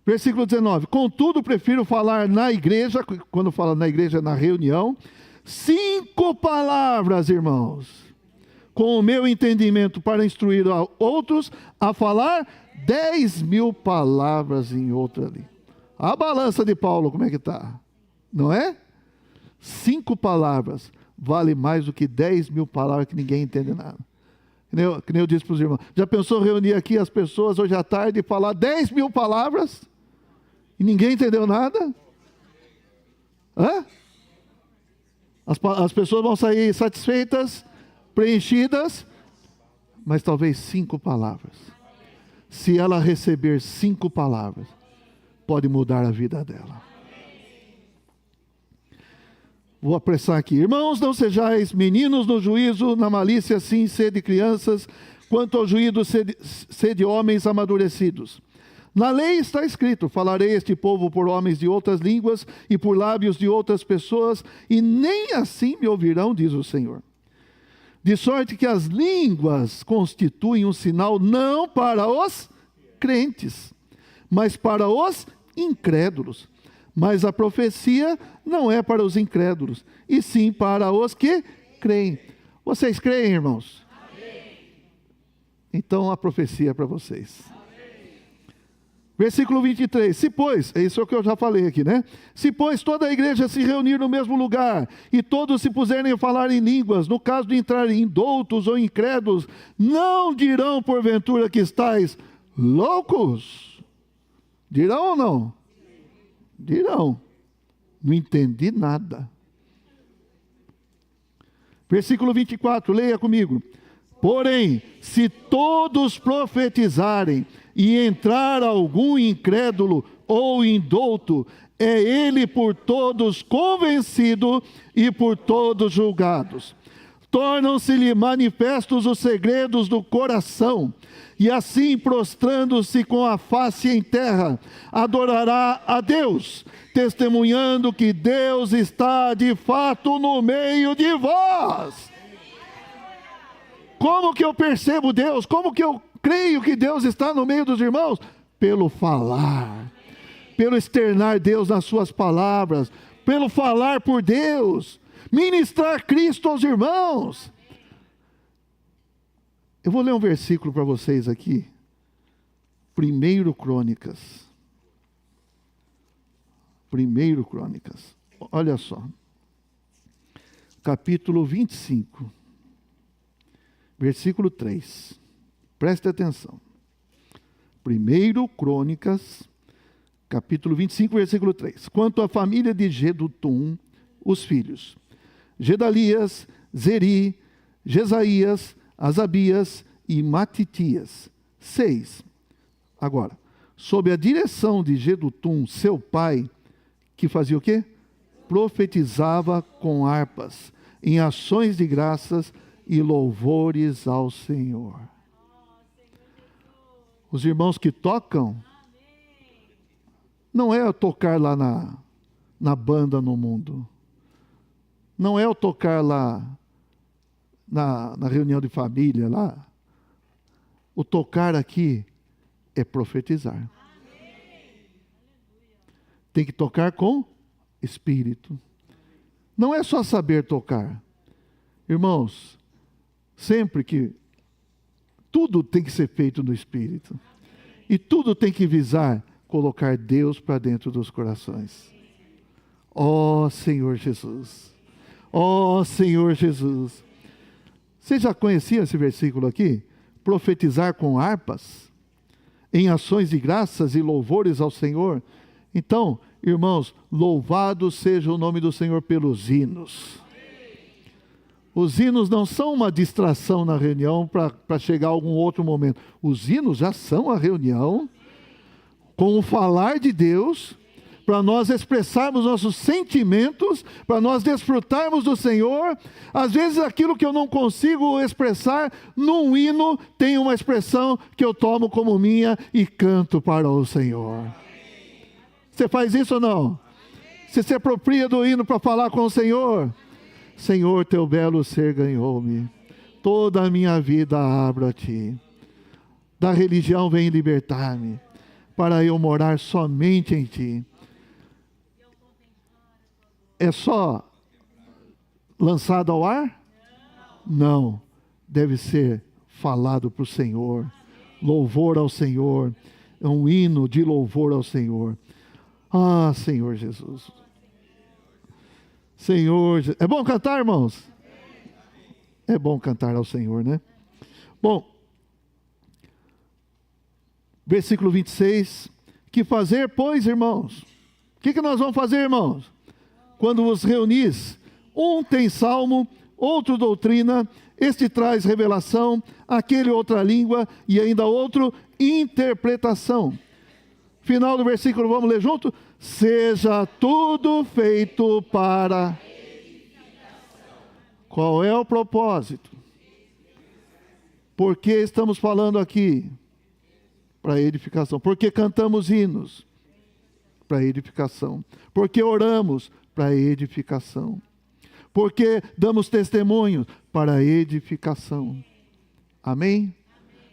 Versículo 19. Contudo, prefiro falar na igreja, quando fala na igreja, na reunião, 5 palavras, irmãos, com o meu entendimento para instruir a outros, a falar 10.000 palavras em outra ali. A balança de Paulo, como é que está? Não é? 5 palavras vale mais do que 10.000 palavras que ninguém entende nada. Que nem eu disse para os irmãos. Já pensou reunir aqui as pessoas hoje à tarde e falar 10.000 palavras e ninguém entendeu nada? Hã? As pessoas vão sair satisfeitas, preenchidas, mas talvez 5 palavras. Se ela receber 5 palavras, pode mudar a vida dela. Vou apressar aqui. Irmãos, não sejais meninos no juízo, na malícia sim, sede crianças, quanto ao juízo, sede homens amadurecidos. Na lei está escrito: falarei este povo por homens de outras línguas e por lábios de outras pessoas, e nem assim me ouvirão, diz o Senhor. De sorte que as línguas constituem um sinal não para os crentes, mas para os incrédulos. Mas a profecia não é para os incrédulos, e sim para os que creem. Vocês creem, irmãos? Amém. Então a profecia é para vocês. Amém. Versículo 23. Se pois, é isso que eu já falei aqui, né? Se pois toda a igreja se reunir no mesmo lugar, e todos se puserem a falar em línguas, no caso de entrarem indoutos ou incrédulos, não dirão porventura que estáis loucos? Dirão ou não? Dirão, não entendi nada. Versículo 24, leia comigo. Porém, se todos profetizarem e entrar algum incrédulo ou indouto, é ele por todos convencido e por todos julgados. Tornam-se-lhe manifestos os segredos do coração, e assim, prostrando-se com a face em terra, adorará a Deus, testemunhando que Deus está de fato no meio de vós. Como que eu percebo Deus? Como que eu creio que Deus está no meio dos irmãos? Pelo falar, pelo externar Deus nas suas palavras, pelo falar por Deus, ministrar Cristo aos irmãos. Eu vou ler um versículo para vocês aqui. 1 Crônicas. 1 Crônicas. Olha só. Capítulo 25, versículo 3. Preste atenção. 1 Crônicas, capítulo 25, versículo 3. Quanto à família de Jedutum, os filhos: Gedalias, Zeri, Jesaías, Asabias e Matitias. 6. Agora, sob a direção de Jedutum, seu pai, que fazia o quê? Profetizava com harpas, em ações de graças e louvores ao Senhor. Os irmãos que tocam, não é tocar lá na banda no mundo. Não é o tocar lá na reunião de família lá. O tocar aqui é profetizar. Tem que tocar com espírito. Não é só saber tocar. Irmãos, sempre que tudo tem que ser feito no espírito. E tudo tem que visar colocar Deus para dentro dos corações. Ó Senhor Jesus. Ó Senhor Jesus. Vocês já conheciam esse versículo aqui? Profetizar com harpas, em ações de graças e louvores ao Senhor. Então, irmãos, louvado seja o nome do Senhor pelos hinos. Os hinos não são uma distração na reunião para chegar a algum outro momento. Os hinos já são a reunião com o falar de Deus, para nós expressarmos nossos sentimentos, para nós desfrutarmos do Senhor. Às vezes aquilo que eu não consigo expressar, num hino tem uma expressão que eu tomo como minha e canto para o Senhor. Você faz isso ou não? Você se apropria do hino para falar com o Senhor? Senhor, teu belo ser ganhou-me. Toda a minha vida abro a ti. Da religião vem libertar-me, para eu morar somente em ti. É só lançado ao ar? Não. Deve ser falado para o Senhor. Louvor ao Senhor. É um hino de louvor ao Senhor. Ah, Senhor Jesus. Senhor, é bom cantar, irmãos? É bom cantar ao Senhor, né? Bom, versículo 26. Que fazer, pois, irmãos? O que nós vamos fazer, irmãos? Quando vos reunis, um tem salmo, outro doutrina, este traz revelação, aquele outra língua e ainda outro interpretação. Final do versículo, vamos ler junto? Seja tudo feito para... Qual é o propósito? Por que estamos falando aqui? Para edificação. Por que cantamos hinos? Para edificação. Por que oramos? Para edificação. Por que damos testemunho? Para edificação. Amém?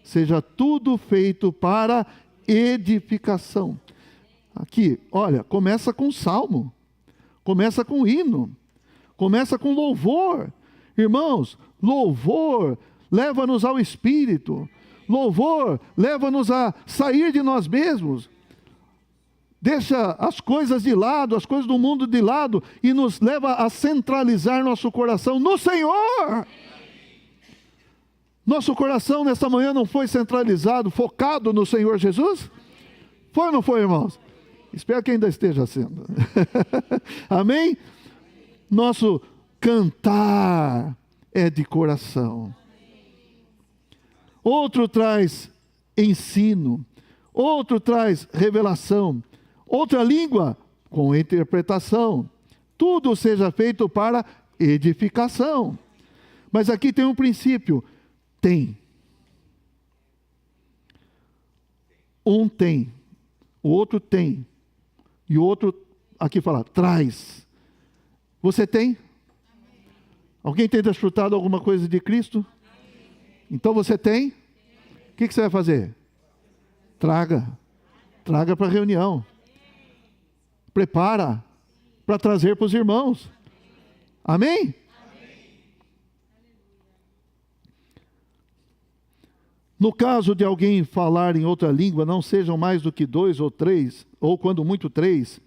Seja tudo feito para edificação. Aqui, olha, começa com salmo, começa com hino, começa com louvor. Irmãos, louvor leva-nos ao Espírito, louvor leva-nos a sair de nós mesmos, deixa as coisas de lado, as coisas do mundo de lado e nos leva a centralizar nosso coração no Senhor. Nosso coração nesta manhã não foi centralizado, focado no Senhor Jesus? Foi ou não foi, irmãos? Espero que ainda esteja sendo. Amém? Nosso cantar é de coração. Outro traz ensino. Outro traz revelação. Outra língua com interpretação. Tudo seja feito para edificação. Mas aqui tem um princípio. Tem. Um tem. O outro tem. E o outro, aqui fala, traz. Você tem? Alguém tem desfrutado alguma coisa de Cristo? Então você tem? O que você vai fazer? Traga. Traga para a reunião. Prepara para trazer para os irmãos. Amém? No caso de alguém falar em outra língua, não sejam mais do que 2 ou 3, ou quando muito 3,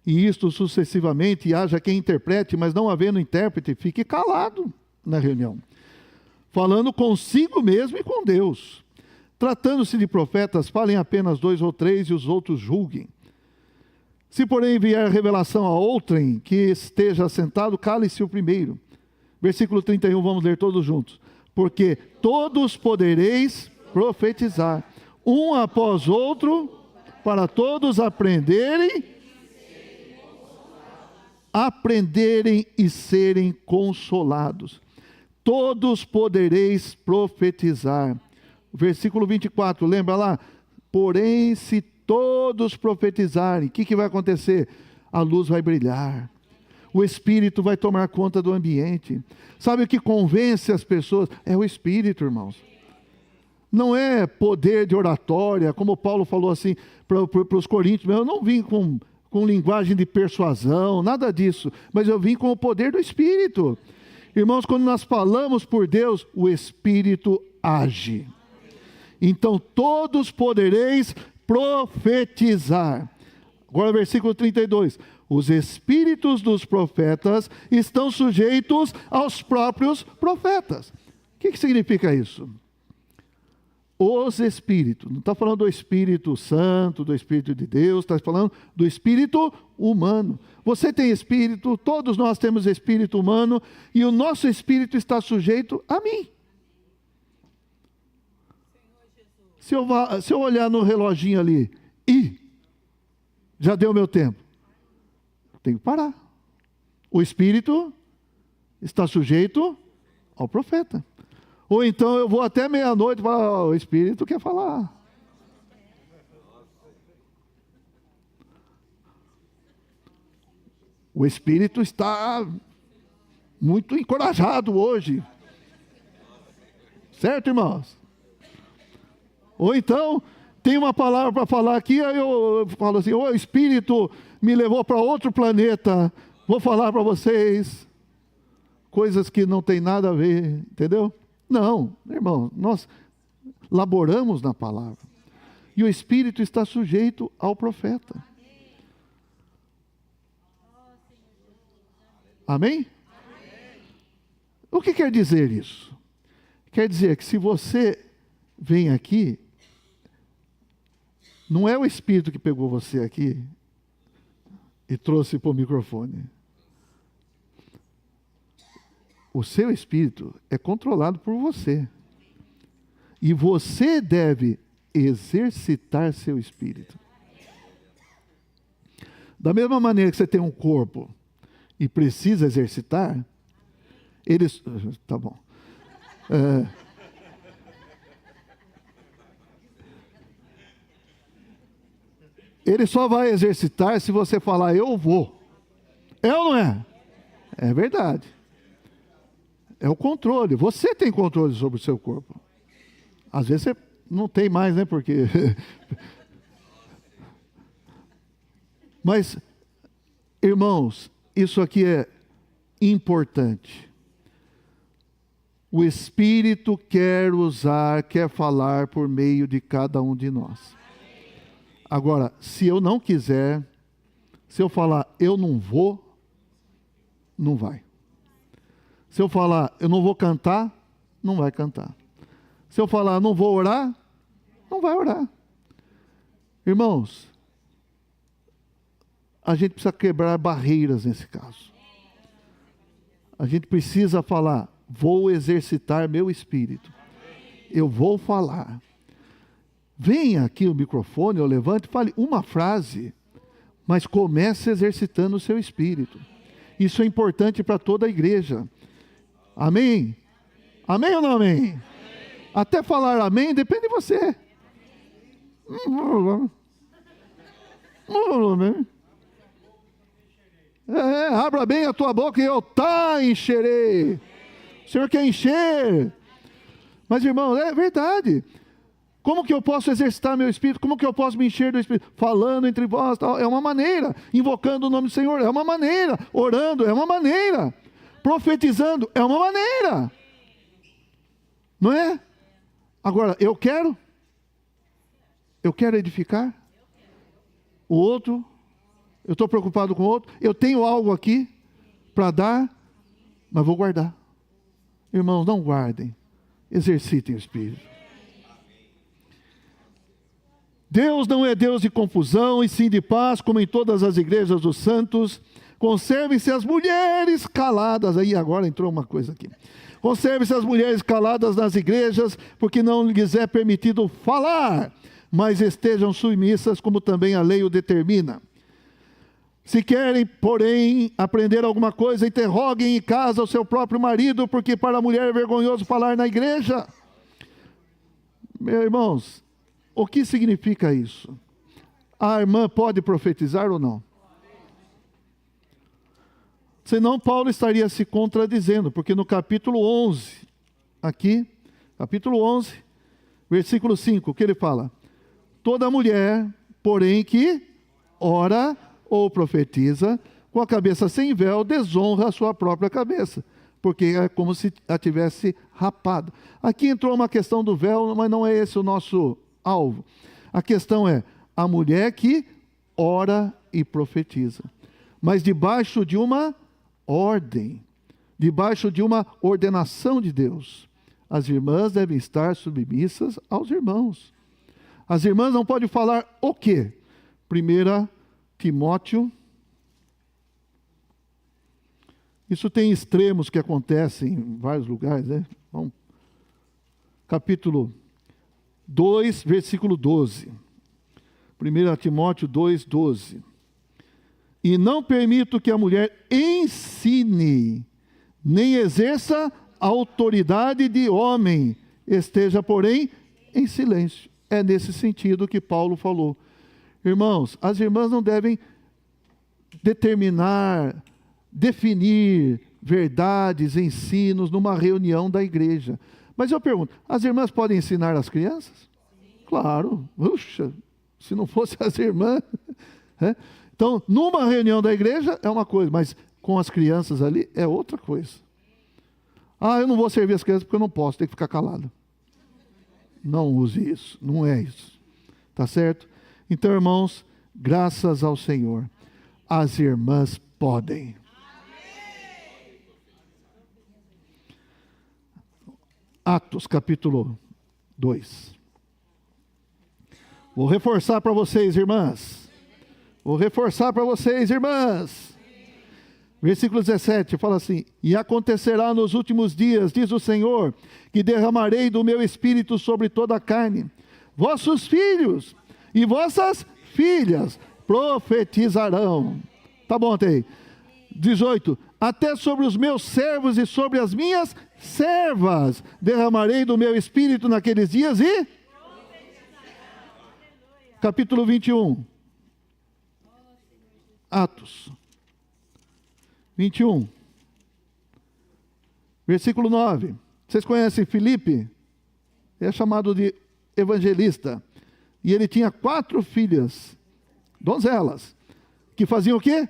e isto sucessivamente, e haja quem interprete, mas não havendo intérprete, fique calado na reunião, falando consigo mesmo e com Deus. Tratando-se de profetas, falem apenas 2 ou 3 e os outros julguem. Se, porém, vier revelação a outrem que esteja assentado, cale-se o primeiro. Versículo 31, vamos ler todos juntos. Porque todos podereis profetizar, um após outro, para todos aprenderem e serem consolados. Todos podereis profetizar. Versículo 24, lembra lá? Porém, se todos profetizarem, o que vai acontecer? A luz vai brilhar. O Espírito vai tomar conta do ambiente. Sabe o que convence as pessoas? É o Espírito, irmãos. Não é poder de oratória, como Paulo falou assim para os coríntios. Eu não vim com linguagem de persuasão, nada disso. Mas eu vim com o poder do Espírito. Irmãos, quando nós falamos por Deus, o Espírito age. Então, todos podereis profetizar. Agora, versículo 32. Os espíritos dos profetas estão sujeitos aos próprios profetas. O que significa isso? Os espíritos. Não está falando do Espírito Santo, do Espírito de Deus, está falando do espírito humano. Você tem espírito, todos nós temos espírito humano, e o nosso espírito está sujeito a mim. Se eu olhar no reloginho ali, já deu meu tempo, tenho que parar. O espírito está sujeito ao profeta. Ou então eu vou até meia-noite e falo, o espírito quer falar. O espírito está muito encorajado hoje. Certo, irmãos? Ou então, tem uma palavra para falar aqui, aí eu falo assim, o Espírito me levou para outro planeta, vou falar para vocês coisas que não tem nada a ver, entendeu? Não, irmão, nós laboramos na palavra. E o Espírito está sujeito ao profeta. Amém? O que quer dizer isso? Quer dizer que se você vem aqui, não é o Espírito que pegou você aqui e trouxe para o microfone. O seu espírito é controlado por você. E você deve exercitar seu espírito. Da mesma maneira que você tem um corpo e precisa exercitar, eles... Tá bom. Ele só vai exercitar se você falar, eu vou. É ou não é? É verdade. É o controle. Você tem controle sobre o seu corpo. Às vezes você não tem mais, né? Porque... Mas, irmãos, isso aqui é importante. O Espírito quer usar, quer falar por meio de cada um de nós. Agora, se eu não quiser, se eu falar, eu não vou, não vai. Se eu falar, eu não vou cantar, não vai cantar. Se eu falar, não vou orar, não vai orar. Irmãos, a gente precisa quebrar barreiras nesse caso. A gente precisa falar, vou exercitar meu espírito. Eu vou falar. Venha aqui o microfone, ou levante, fale uma frase, mas comece exercitando o seu espírito. Isso é importante para toda a igreja. Amém? Amém ou não amém? Até falar amém depende de você. Abra bem a tua boca e eu encherei. O Senhor quer encher. Mas, irmão, é verdade. Como que eu posso exercitar meu espírito? Como que eu posso me encher do espírito? Falando entre vós, tal, é uma maneira. Invocando o nome do Senhor, é uma maneira. Orando, é uma maneira. Profetizando, é uma maneira. Não é? Agora, eu quero edificar. O outro Eu estou preocupado com o outro. Eu tenho algo aqui para dar, mas vou guardar. Irmãos, não guardem. Exercitem o Espírito. Deus não é Deus de confusão, e sim de paz, como em todas as igrejas dos santos. Conservem-se as mulheres caladas. Aí agora entrou uma coisa aqui. Conservem-se as mulheres caladas nas igrejas, porque não lhes é permitido falar, mas estejam submissas, como também a lei o determina. Se querem, porém, aprender alguma coisa, interroguem em casa o seu próprio marido, porque para a mulher é vergonhoso falar na igreja. Meus irmãos, o que significa isso? A irmã pode profetizar ou não? Senão Paulo estaria se contradizendo, porque no capítulo 11, aqui, capítulo 11, versículo 5, o que ele fala? Toda mulher, porém, que ora ou profetiza, com a cabeça sem véu, desonra a sua própria cabeça, porque é como se a tivesse rapado. Aqui entrou uma questão do véu, mas não é esse o nosso alvo. A questão é a mulher que ora e profetiza, mas debaixo de uma ordem, debaixo de uma ordenação de Deus. As irmãs devem estar submissas aos irmãos. As irmãs não podem falar o quê? 1 Timóteo. Isso tem extremos que acontecem em vários lugares, né? Vamos. Capítulo 2, versículo 12. 1 Timóteo 2, 12. E não permito que a mulher ensine, nem exerça autoridade de homem, esteja, porém, em silêncio. É nesse sentido que Paulo falou. Irmãos, as irmãs não devem definir verdades, ensinos numa reunião da igreja. Mas eu pergunto, as irmãs podem ensinar as crianças? Claro. Puxa, se não fosse as irmãs... Então, numa reunião da igreja é uma coisa, mas com as crianças ali é outra coisa. Ah, eu não vou servir as crianças porque eu não posso, tenho que ficar calado. Não use isso, não é isso. Tá certo? Então, irmãos, graças ao Senhor, as irmãs podem. Atos, capítulo 2. Vou reforçar para vocês, irmãs. Vou reforçar para vocês, irmãs. Versículo 17, fala assim: e acontecerá nos últimos dias, diz o Senhor, que derramarei do meu espírito sobre toda a carne. Vossos filhos e vossas filhas profetizarão. Tá bom, até aí. 18, até sobre os meus servos e sobre as minhas servas derramarei do meu espírito naqueles dias e... Capítulo 21. Atos 21, versículo 9. Vocês conhecem Filipe? É chamado de evangelista. E ele tinha 4 filhas, donzelas, que faziam o quê?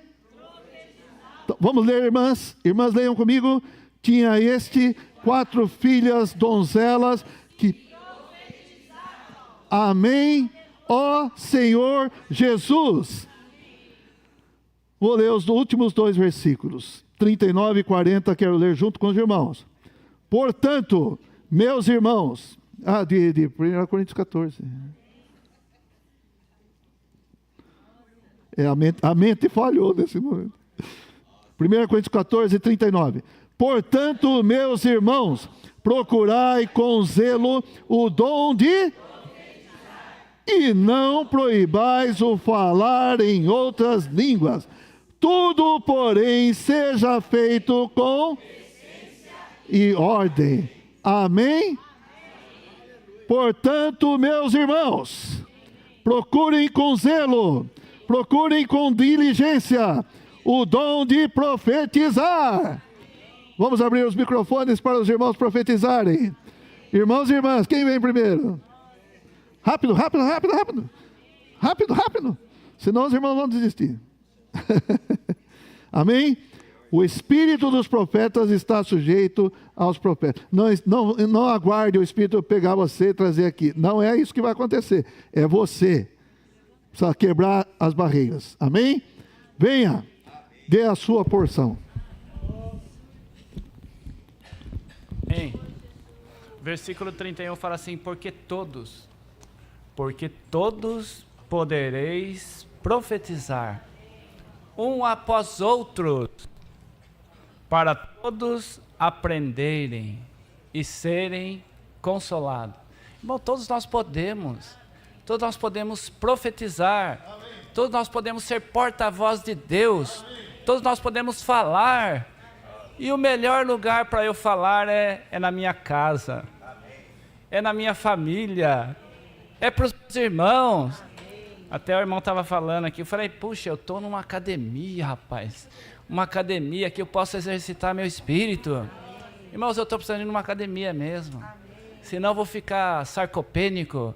Então, vamos ler, irmãs? Irmãs, leiam comigo. Tinha 4 filhas, donzelas, que... Amém, ó Senhor Jesus. Vou ler os últimos 2 versículos, 39 e 40, quero ler junto com os irmãos. Portanto, meus irmãos, de 1 Coríntios 14. A mente falhou nesse momento. 1 Coríntios 14, 39. Portanto, meus irmãos, procurai com zelo o dom de... E não proibais o falar em outras línguas. Tudo, porém, seja feito com e ordem. Amém? Portanto, meus irmãos, procurem com zelo, procurem com diligência o dom de profetizar. Vamos abrir os microfones para os irmãos profetizarem. Irmãos e irmãs, quem vem primeiro? Rápido, rápido, rápido, rápido. Rápido, rápido. Senão os irmãos vão desistir. Amém? O espírito dos profetas está sujeito aos profetas. Não aguarde o espírito pegar você e trazer aqui. Não é isso que vai acontecer. É você. Precisa quebrar as barreiras. Amém? Venha, dê a sua porção. Versículo 31 fala assim: porque todos podereis profetizar, um após outro, para todos aprenderem e serem consolados. Irmão, todos nós podemos profetizar, todos nós podemos ser porta-voz de Deus, todos nós podemos falar, e o melhor lugar para eu falar é na minha casa, é na minha família, é para os meus irmãos. Até o irmão estava falando aqui, eu falei, puxa, eu estou numa academia, rapaz, uma academia que eu posso exercitar meu espírito. Irmãos, eu estou precisando ir numa academia mesmo, senão eu vou ficar sarcopênico.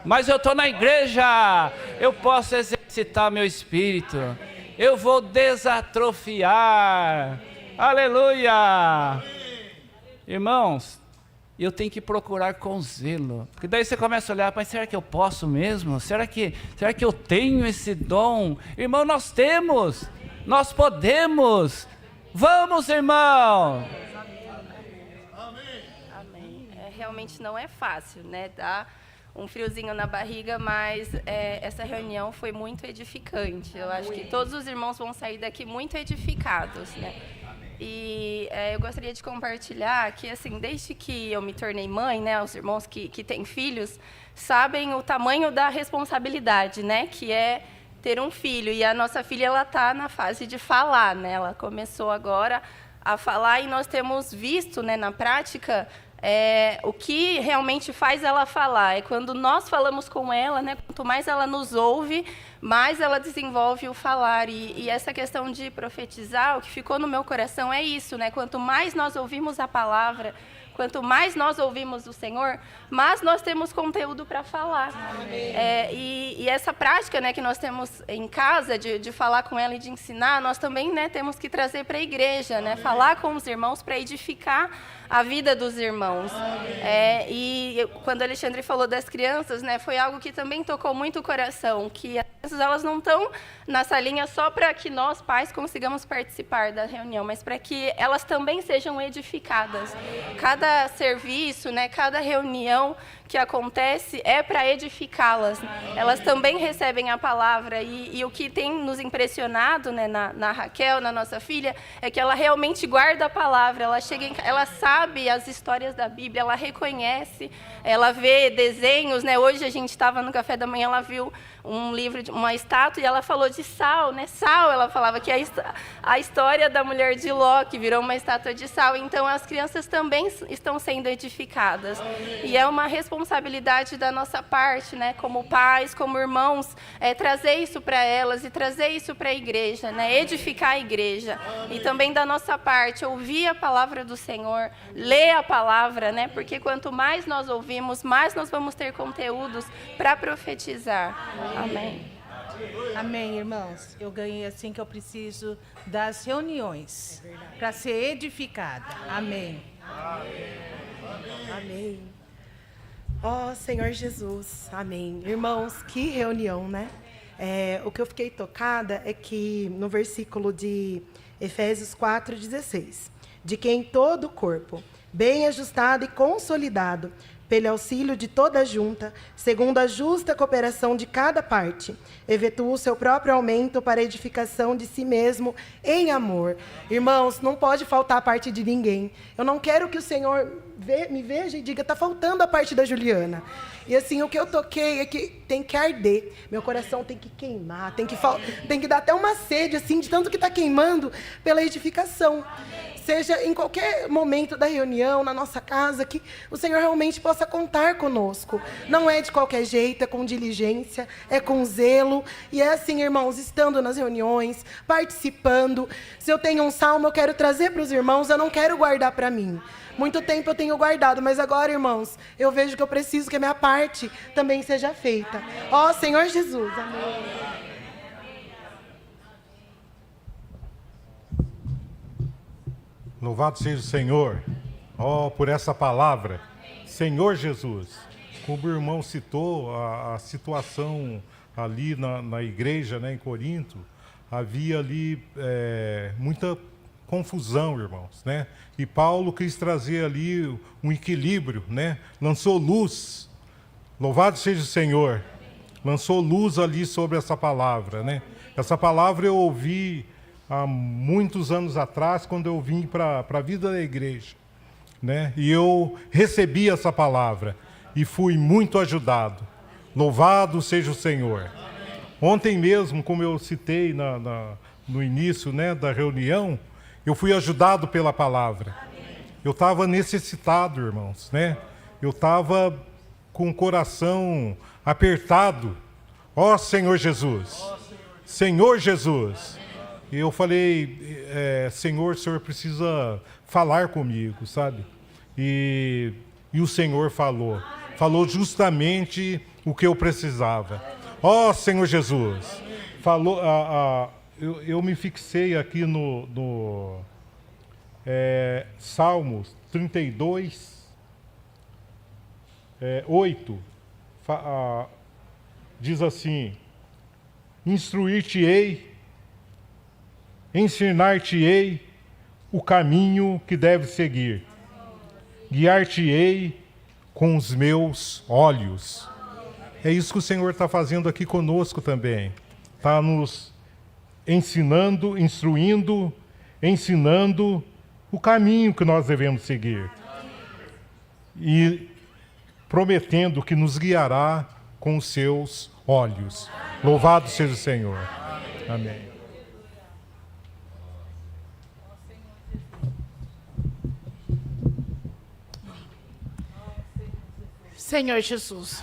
Mas eu estou na igreja, eu posso exercitar meu espírito, eu vou desatrofiar, aleluia. Irmãos, eu tenho que procurar com zelo, porque daí você começa a olhar, mas será que eu posso mesmo? Será que eu tenho esse dom? Irmão, nós temos, nós podemos, vamos, irmão. Amém. Realmente não é fácil, né? Dá um friozinho na barriga, mas essa reunião foi muito edificante. Eu acho que todos os irmãos vão sair daqui muito edificados, né? E eu gostaria de compartilhar que, assim, desde que eu me tornei mãe, né, os irmãos que têm filhos sabem o tamanho da responsabilidade, né, que é ter um filho. E a nossa filha, ela está na fase de falar, né? Ela começou agora a falar e nós temos visto, né, na prática, o que realmente faz ela falar. É quando nós falamos com ela, né, quanto mais ela nos ouve, mais ela desenvolve o falar. E essa questão de profetizar, o que ficou no meu coração é isso, né? Quanto mais nós ouvimos a palavra, quanto mais nós ouvimos o Senhor, mais nós temos conteúdo para falar. E essa prática, né, que nós temos em casa, de falar com ela e de ensinar, nós também, né, temos que trazer para a igreja, né, falar com os irmãos para edificar a vida dos irmãos. E quando o Alexandre falou das crianças, né, foi algo que também tocou muito o coração, que as crianças, elas não estão na salinha só para que nós, pais, consigamos participar da reunião, mas para que elas também sejam edificadas. Cada serviço, né, cada reunião que acontece é para edificá-las. Elas também recebem a palavra e o que tem nos impressionado, né, na Raquel, na nossa filha, é que ela realmente guarda a palavra. Ela chega, ela sabe as histórias da Bíblia, ela reconhece, ela vê desenhos, né? Hoje a gente estava no café da manhã, ela viu um livro, uma estátua, e ela falou de sal, né? Sal, ela falava que a história da mulher de Ló, que virou uma estátua de sal. Então, as crianças também estão sendo edificadas. E é uma responsabilidade da nossa parte, né? Como pais, como irmãos, trazer isso para elas e trazer isso para a igreja, né? Edificar a igreja. E também da nossa parte, ouvir a palavra do Senhor, ler a palavra, né? Porque quanto mais nós ouvimos, mais nós vamos ter conteúdos para profetizar. Amém. Amém, irmãos. Eu ganhei assim que eu preciso das reuniões para ser edificada. Amém. Amém. Ó Senhor Jesus. Amém. Irmãos, que reunião, né? O que eu fiquei tocada é que no versículo de Efésios 4:16, de quem todo o corpo, bem ajustado e consolidado, pelo auxílio de toda a junta, segundo a justa cooperação de cada parte, efetua o seu próprio aumento para a edificação de si mesmo em amor. Irmãos, não pode faltar a parte de ninguém. Eu não quero que o Senhor me veja e diga, está faltando a parte da Juliana. E assim, o que eu toquei é que tem que arder. Meu coração tem que queimar, tem que dar até uma sede, assim, de tanto que está queimando pela edificação. Seja em qualquer momento da reunião, na nossa casa, que o Senhor realmente possa contar conosco. Não é de qualquer jeito, é com diligência, é com zelo. E é assim, irmãos, estando nas reuniões, participando. Se eu tenho um salmo, eu quero trazer para os irmãos, eu não quero guardar para mim. Muito tempo eu tenho guardado, mas agora, irmãos, eu vejo que eu preciso que a minha parte também seja feita. Ó, Senhor Jesus, amém. Louvado seja o Senhor, por essa palavra. Senhor Jesus, como o irmão citou a situação ali na igreja, né, em Corinto, havia ali muita confusão, irmãos, né? E Paulo quis trazer ali um equilíbrio, né? Lançou luz, louvado seja o Senhor, lançou luz ali sobre essa palavra, né? Essa palavra eu ouvi há muitos anos atrás, quando eu vim para a vida da igreja, né? E eu recebi essa palavra e fui muito ajudado. Louvado seja o Senhor. Ontem mesmo, como eu citei no início, né, da reunião, eu fui ajudado pela palavra. Eu estava necessitado, irmãos, né? Eu estava com o coração apertado. Ó Senhor Jesus! Senhor Jesus! E eu falei, Senhor, o Senhor precisa falar comigo, sabe? E o Senhor falou justamente o que eu precisava. Ó Senhor Jesus! Falou, eu me fixei aqui no Salmos 32, 8, diz assim: instruir-te-ei, ensinar-te-ei o caminho que deves seguir, guiar-te-ei com os meus olhos. É isso que o Senhor está fazendo aqui conosco também. Está nos ensinando, instruindo, ensinando o caminho que nós devemos seguir. E prometendo que nos guiará com os seus olhos. Louvado seja o Senhor. Amém. Senhor Jesus,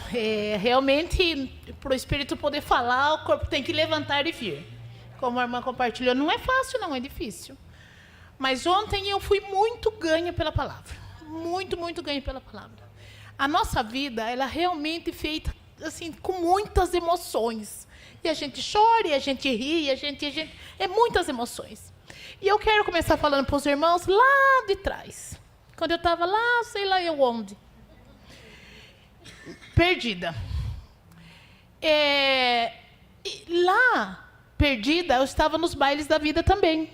realmente, para o Espírito poder falar, o corpo tem que levantar e vir. Como a irmã compartilhou, não é fácil, não, é difícil. Mas ontem eu fui muito ganha pela palavra. Muito, muito ganha pela palavra. A nossa vida, ela é realmente feita assim, com muitas emoções. E a gente chora, e a gente ri, é muitas emoções. E eu quero começar falando para os irmãos lá de trás. Quando eu estava lá, sei lá eu onde. Perdida. Lá, perdida, eu estava nos bailes da vida também.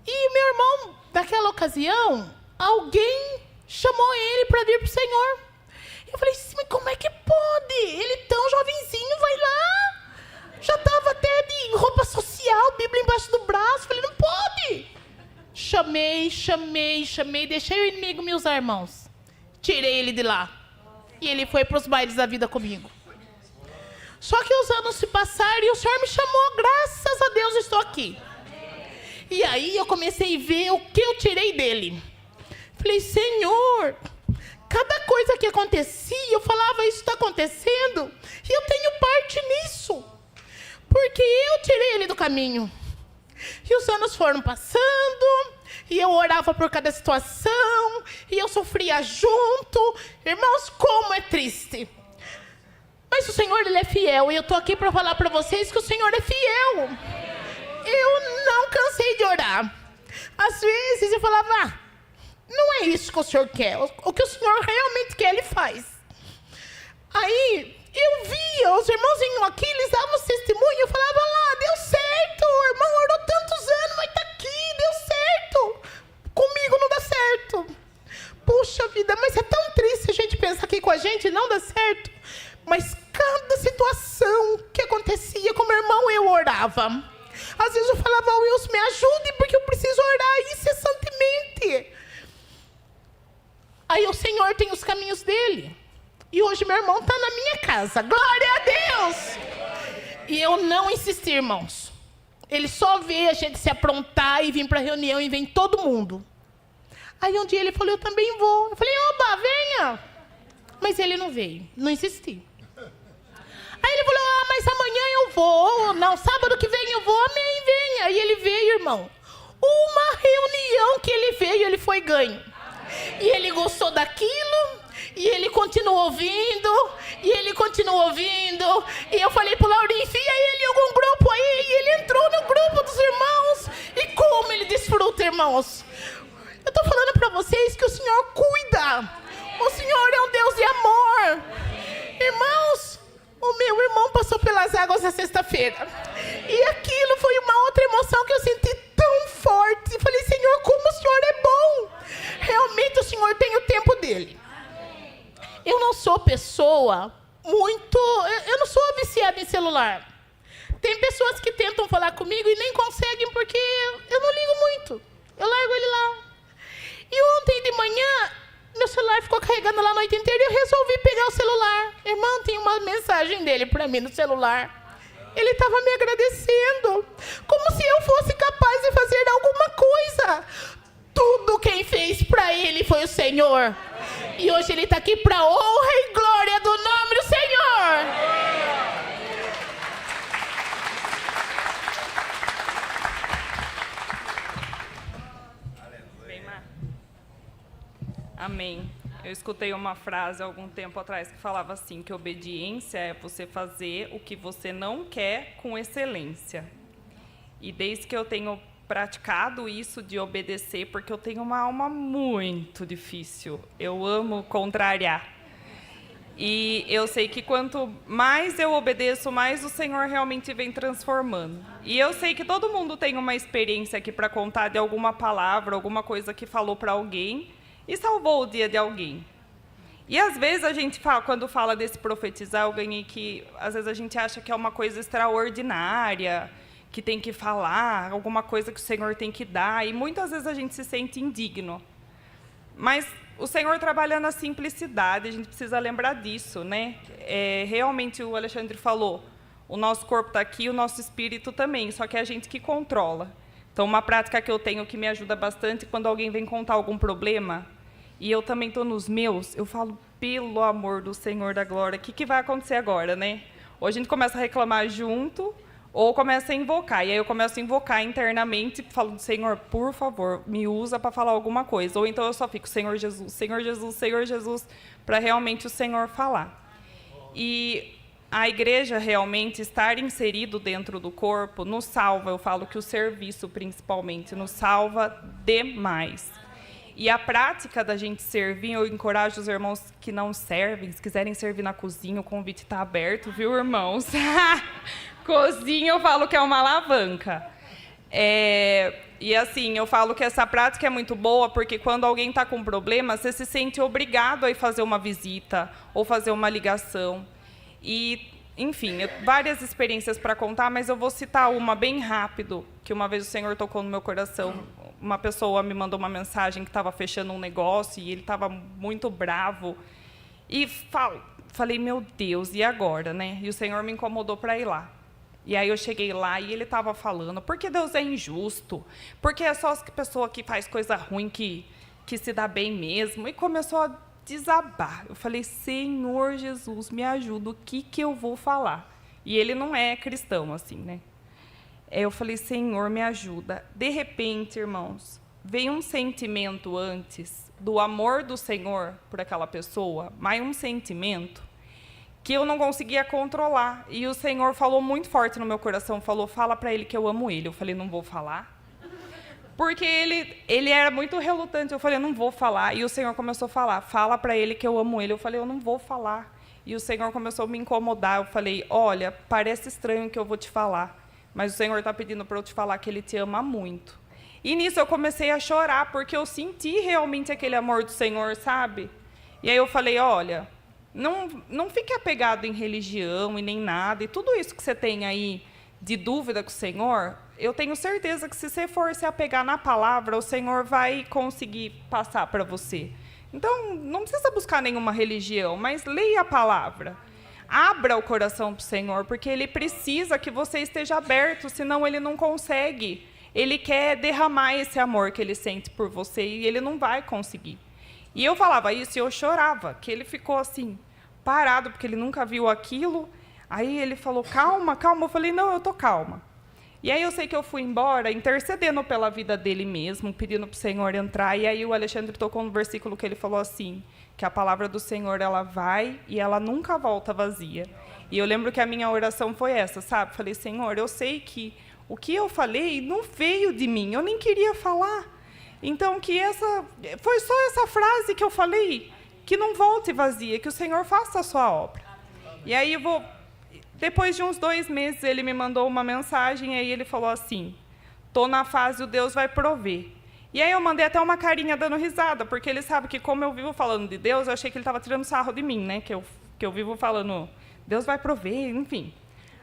E meu irmão, naquela ocasião, alguém chamou ele para vir para o Senhor. Eu falei assim, mas como é que pode? Ele tão jovenzinho, vai lá. Já estava até de roupa social, Bíblia embaixo do braço. Falei, não pode. Chamei, deixei o inimigo me usar, irmãos. Tirei ele de lá. E ele foi para os bailes da vida comigo. Só que os anos se passaram e o Senhor me chamou, graças a Deus estou aqui. E aí eu comecei a ver o que eu tirei dele. Falei, Senhor, cada coisa que acontecia, eu falava, isso está acontecendo, e eu tenho parte nisso. Porque eu tirei ele do caminho. E os anos foram passando, e eu orava por cada situação, e eu sofria junto. Irmãos, como é triste. Mas o Senhor, Ele é fiel, e eu estou aqui para falar para vocês que o Senhor é fiel. Eu não cansei de orar. Às vezes eu falava, não é isso que o Senhor quer. O que o Senhor realmente quer, Ele faz. Aí eu via, os irmãos vinham aqui, eles davam testemunho, eu falava lá, deu certo, o irmão orou tantos anos, mas está aqui, deu certo. Comigo não dá certo. Puxa vida, mas é tão triste a gente pensar aqui com a gente, não dá certo. Mas cada situação que acontecia com meu irmão, eu orava. Às vezes eu falava, Wilson, me ajude, porque eu preciso orar incessantemente. Aí o Senhor tem os caminhos dele. E hoje meu irmão está na minha casa. Glória a Deus! E eu não insisti, irmãos. Ele só vê a gente se aprontar e vir para a reunião e vem todo mundo. Aí um dia ele falou, eu também vou. Eu falei, oba, venha. Mas ele não veio, não insisti. Aí ele falou, mas amanhã eu vou. Não, sábado que vem eu vou, amém, venha. E ele veio, irmão. Uma reunião que ele veio, ele foi ganho. E ele gostou daquilo, e ele continuou ouvindo, e ele continuou ouvindo. E eu falei pro Laurinho, enfia ele em algum grupo aí. E ele entrou no grupo dos irmãos. E como ele desfruta, irmãos. Eu estou falando para vocês que o Senhor cuida. O Senhor é um Deus de amor. Irmãos, o meu irmão passou pelas águas na sexta-feira. E aquilo foi uma outra emoção que eu senti tão forte. Eu falei, Senhor, como o Senhor é bom. Realmente o Senhor tem o tempo dele. Eu não sou pessoa muito... Eu não sou viciada em celular. Tem pessoas que tentam falar comigo e nem conseguem porque eu não ligo muito. Eu largo ele lá. E ontem de manhã, meu celular ficou carregando lá a noite inteira e eu resolvi pegar o celular. Irmão, tem uma mensagem dele para mim no celular. Ele estava me agradecendo, como se eu fosse capaz de fazer alguma coisa. Tudo quem fez para ele foi o Senhor. E hoje ele está aqui para honra e glória do nome do Senhor. Amém. Eu escutei uma frase há algum tempo atrás que falava assim, que obediência é você fazer o que você não quer com excelência. E desde que eu tenho praticado isso de obedecer, porque eu tenho uma alma muito difícil, eu amo contrariar. E eu sei que quanto mais eu obedeço, mais o Senhor realmente vem transformando. E eu sei que todo mundo tem uma experiência aqui para contar de alguma palavra, alguma coisa que falou para alguém, e salvou o dia de alguém. E às vezes a gente fala, quando fala desse profetizar, eu ganhei que às vezes a gente acha que é uma coisa extraordinária, que tem que falar, alguma coisa que o Senhor tem que dar, e muitas vezes a gente se sente indigno. Mas o Senhor trabalha na simplicidade, a gente precisa lembrar disso, né? Realmente o Alexandre falou, o nosso corpo está aqui, o nosso espírito também, só que é a gente que controla. Então, uma prática que eu tenho que me ajuda bastante, quando alguém vem contar algum problema, e eu também estou nos meus, eu falo, pelo amor do Senhor da glória, o que vai acontecer agora, né? Ou a gente começa a reclamar junto, ou começa a invocar. E aí eu começo a invocar internamente, falo, Senhor, por favor, me usa para falar alguma coisa. Ou então eu só fico, Senhor Jesus, Senhor Jesus, Senhor Jesus, para realmente o Senhor falar. E a igreja realmente estar inserido dentro do corpo nos salva. Eu falo que o serviço, principalmente, nos salva demais. E a prática da gente servir, eu encorajo os irmãos que não servem, se quiserem servir na cozinha, o convite está aberto, viu, irmãos? Cozinha, eu falo que é uma alavanca. E assim, eu falo que essa prática é muito boa, porque quando alguém está com problema, você se sente obrigado a ir fazer uma visita, ou fazer uma ligação. E, enfim, várias experiências para contar, mas eu vou citar uma bem rápido, que uma vez o Senhor tocou no meu coração. Uma pessoa me mandou uma mensagem que estava fechando um negócio e ele estava muito bravo. E falei, meu Deus, e agora, né? E o Senhor me incomodou para ir lá. E aí eu cheguei lá e ele estava falando, porque Deus é injusto, porque é só as pessoas que faz coisa ruim que se dá bem mesmo. E começou a desabar. Eu falei, Senhor Jesus, me ajuda, o que eu vou falar? E ele não é cristão, assim, né? Eu falei, Senhor, me ajuda. De repente, irmãos, veio um sentimento antes do amor do Senhor por aquela pessoa, mas um sentimento que eu não conseguia controlar. E o Senhor falou muito forte no meu coração, falou, fala para ele que eu amo ele. Eu falei, não vou falar. Porque ele era muito relutante. Eu falei, não vou falar. E o Senhor começou a falar, fala para ele que eu amo ele. Eu falei, eu não vou falar. E o Senhor começou a me incomodar. Eu falei, olha, parece estranho o que eu vou te falar, mas o Senhor está pedindo para eu te falar que Ele te ama muito. E nisso eu comecei a chorar, porque eu senti realmente aquele amor do Senhor, sabe? E aí eu falei, olha, não fique apegado em religião e nem nada, e tudo isso que você tem aí de dúvida com o Senhor, eu tenho certeza que se você for se apegar na palavra, o Senhor vai conseguir passar para você. Então, não precisa buscar nenhuma religião, mas leia a palavra. Abra o coração para o Senhor, porque Ele precisa que você esteja aberto, senão Ele não consegue. Ele quer derramar esse amor que Ele sente por você e Ele não vai conseguir. E eu falava isso e eu chorava, que ele ficou assim, parado, porque ele nunca viu aquilo. Aí ele falou, calma, calma. Eu falei, não, eu estou calma. E aí eu sei que eu fui embora, intercedendo pela vida dele mesmo, pedindo para o Senhor entrar. E aí o Alexandre tocou no versículo que ele falou assim, que a palavra do Senhor, ela vai e ela nunca volta vazia. E eu lembro que a minha oração foi essa, sabe? Falei, Senhor, eu sei que o que eu falei não veio de mim, eu nem queria falar. Então, foi só essa frase que eu falei, que não volte vazia, que o Senhor faça a sua obra. E aí eu vou Depois de uns 2 meses, ele me mandou uma mensagem, e aí ele falou assim: tô na fase o Deus vai prover. E aí eu mandei até uma carinha dando risada, porque ele sabe que, como eu vivo falando de Deus, eu achei que ele estava tirando sarro de mim, né? Que eu vivo falando, Deus vai prover, enfim.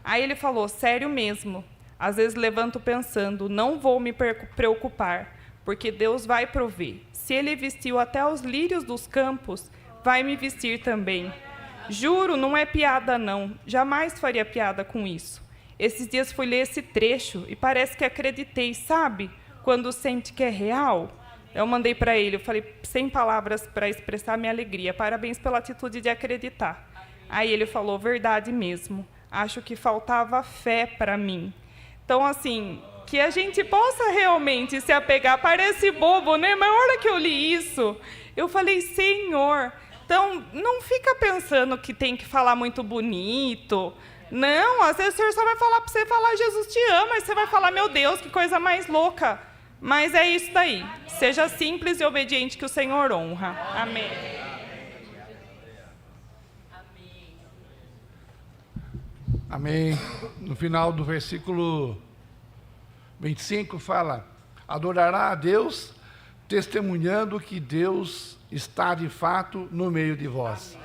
Aí ele falou: sério mesmo. Às vezes levanto pensando, não vou me preocupar, porque Deus vai prover. Se ele vestiu até os lírios dos campos, vai me vestir também. Juro, não é piada não, jamais faria piada com isso. Esses dias fui ler esse trecho e parece que acreditei, sabe? Quando sente que é real. Eu mandei para ele, eu falei, sem palavras para expressar minha alegria, parabéns pela atitude de acreditar. Aí ele falou, verdade mesmo, acho que faltava fé para mim. Então, assim, que a gente possa realmente se apegar, parece bobo, né? Mas na hora que eu li isso, eu falei, Senhor, então não fica pensando que tem que falar muito bonito. Não, às vezes o Senhor só vai falar para você falar, Jesus te ama, e você vai falar, meu Deus, que coisa mais louca. Mas é isso daí. Seja simples e obediente que o Senhor honra. Amém. Amém. No final do versículo 25 fala, adorará a Deus, testemunhando que Deus está de fato no meio de vós.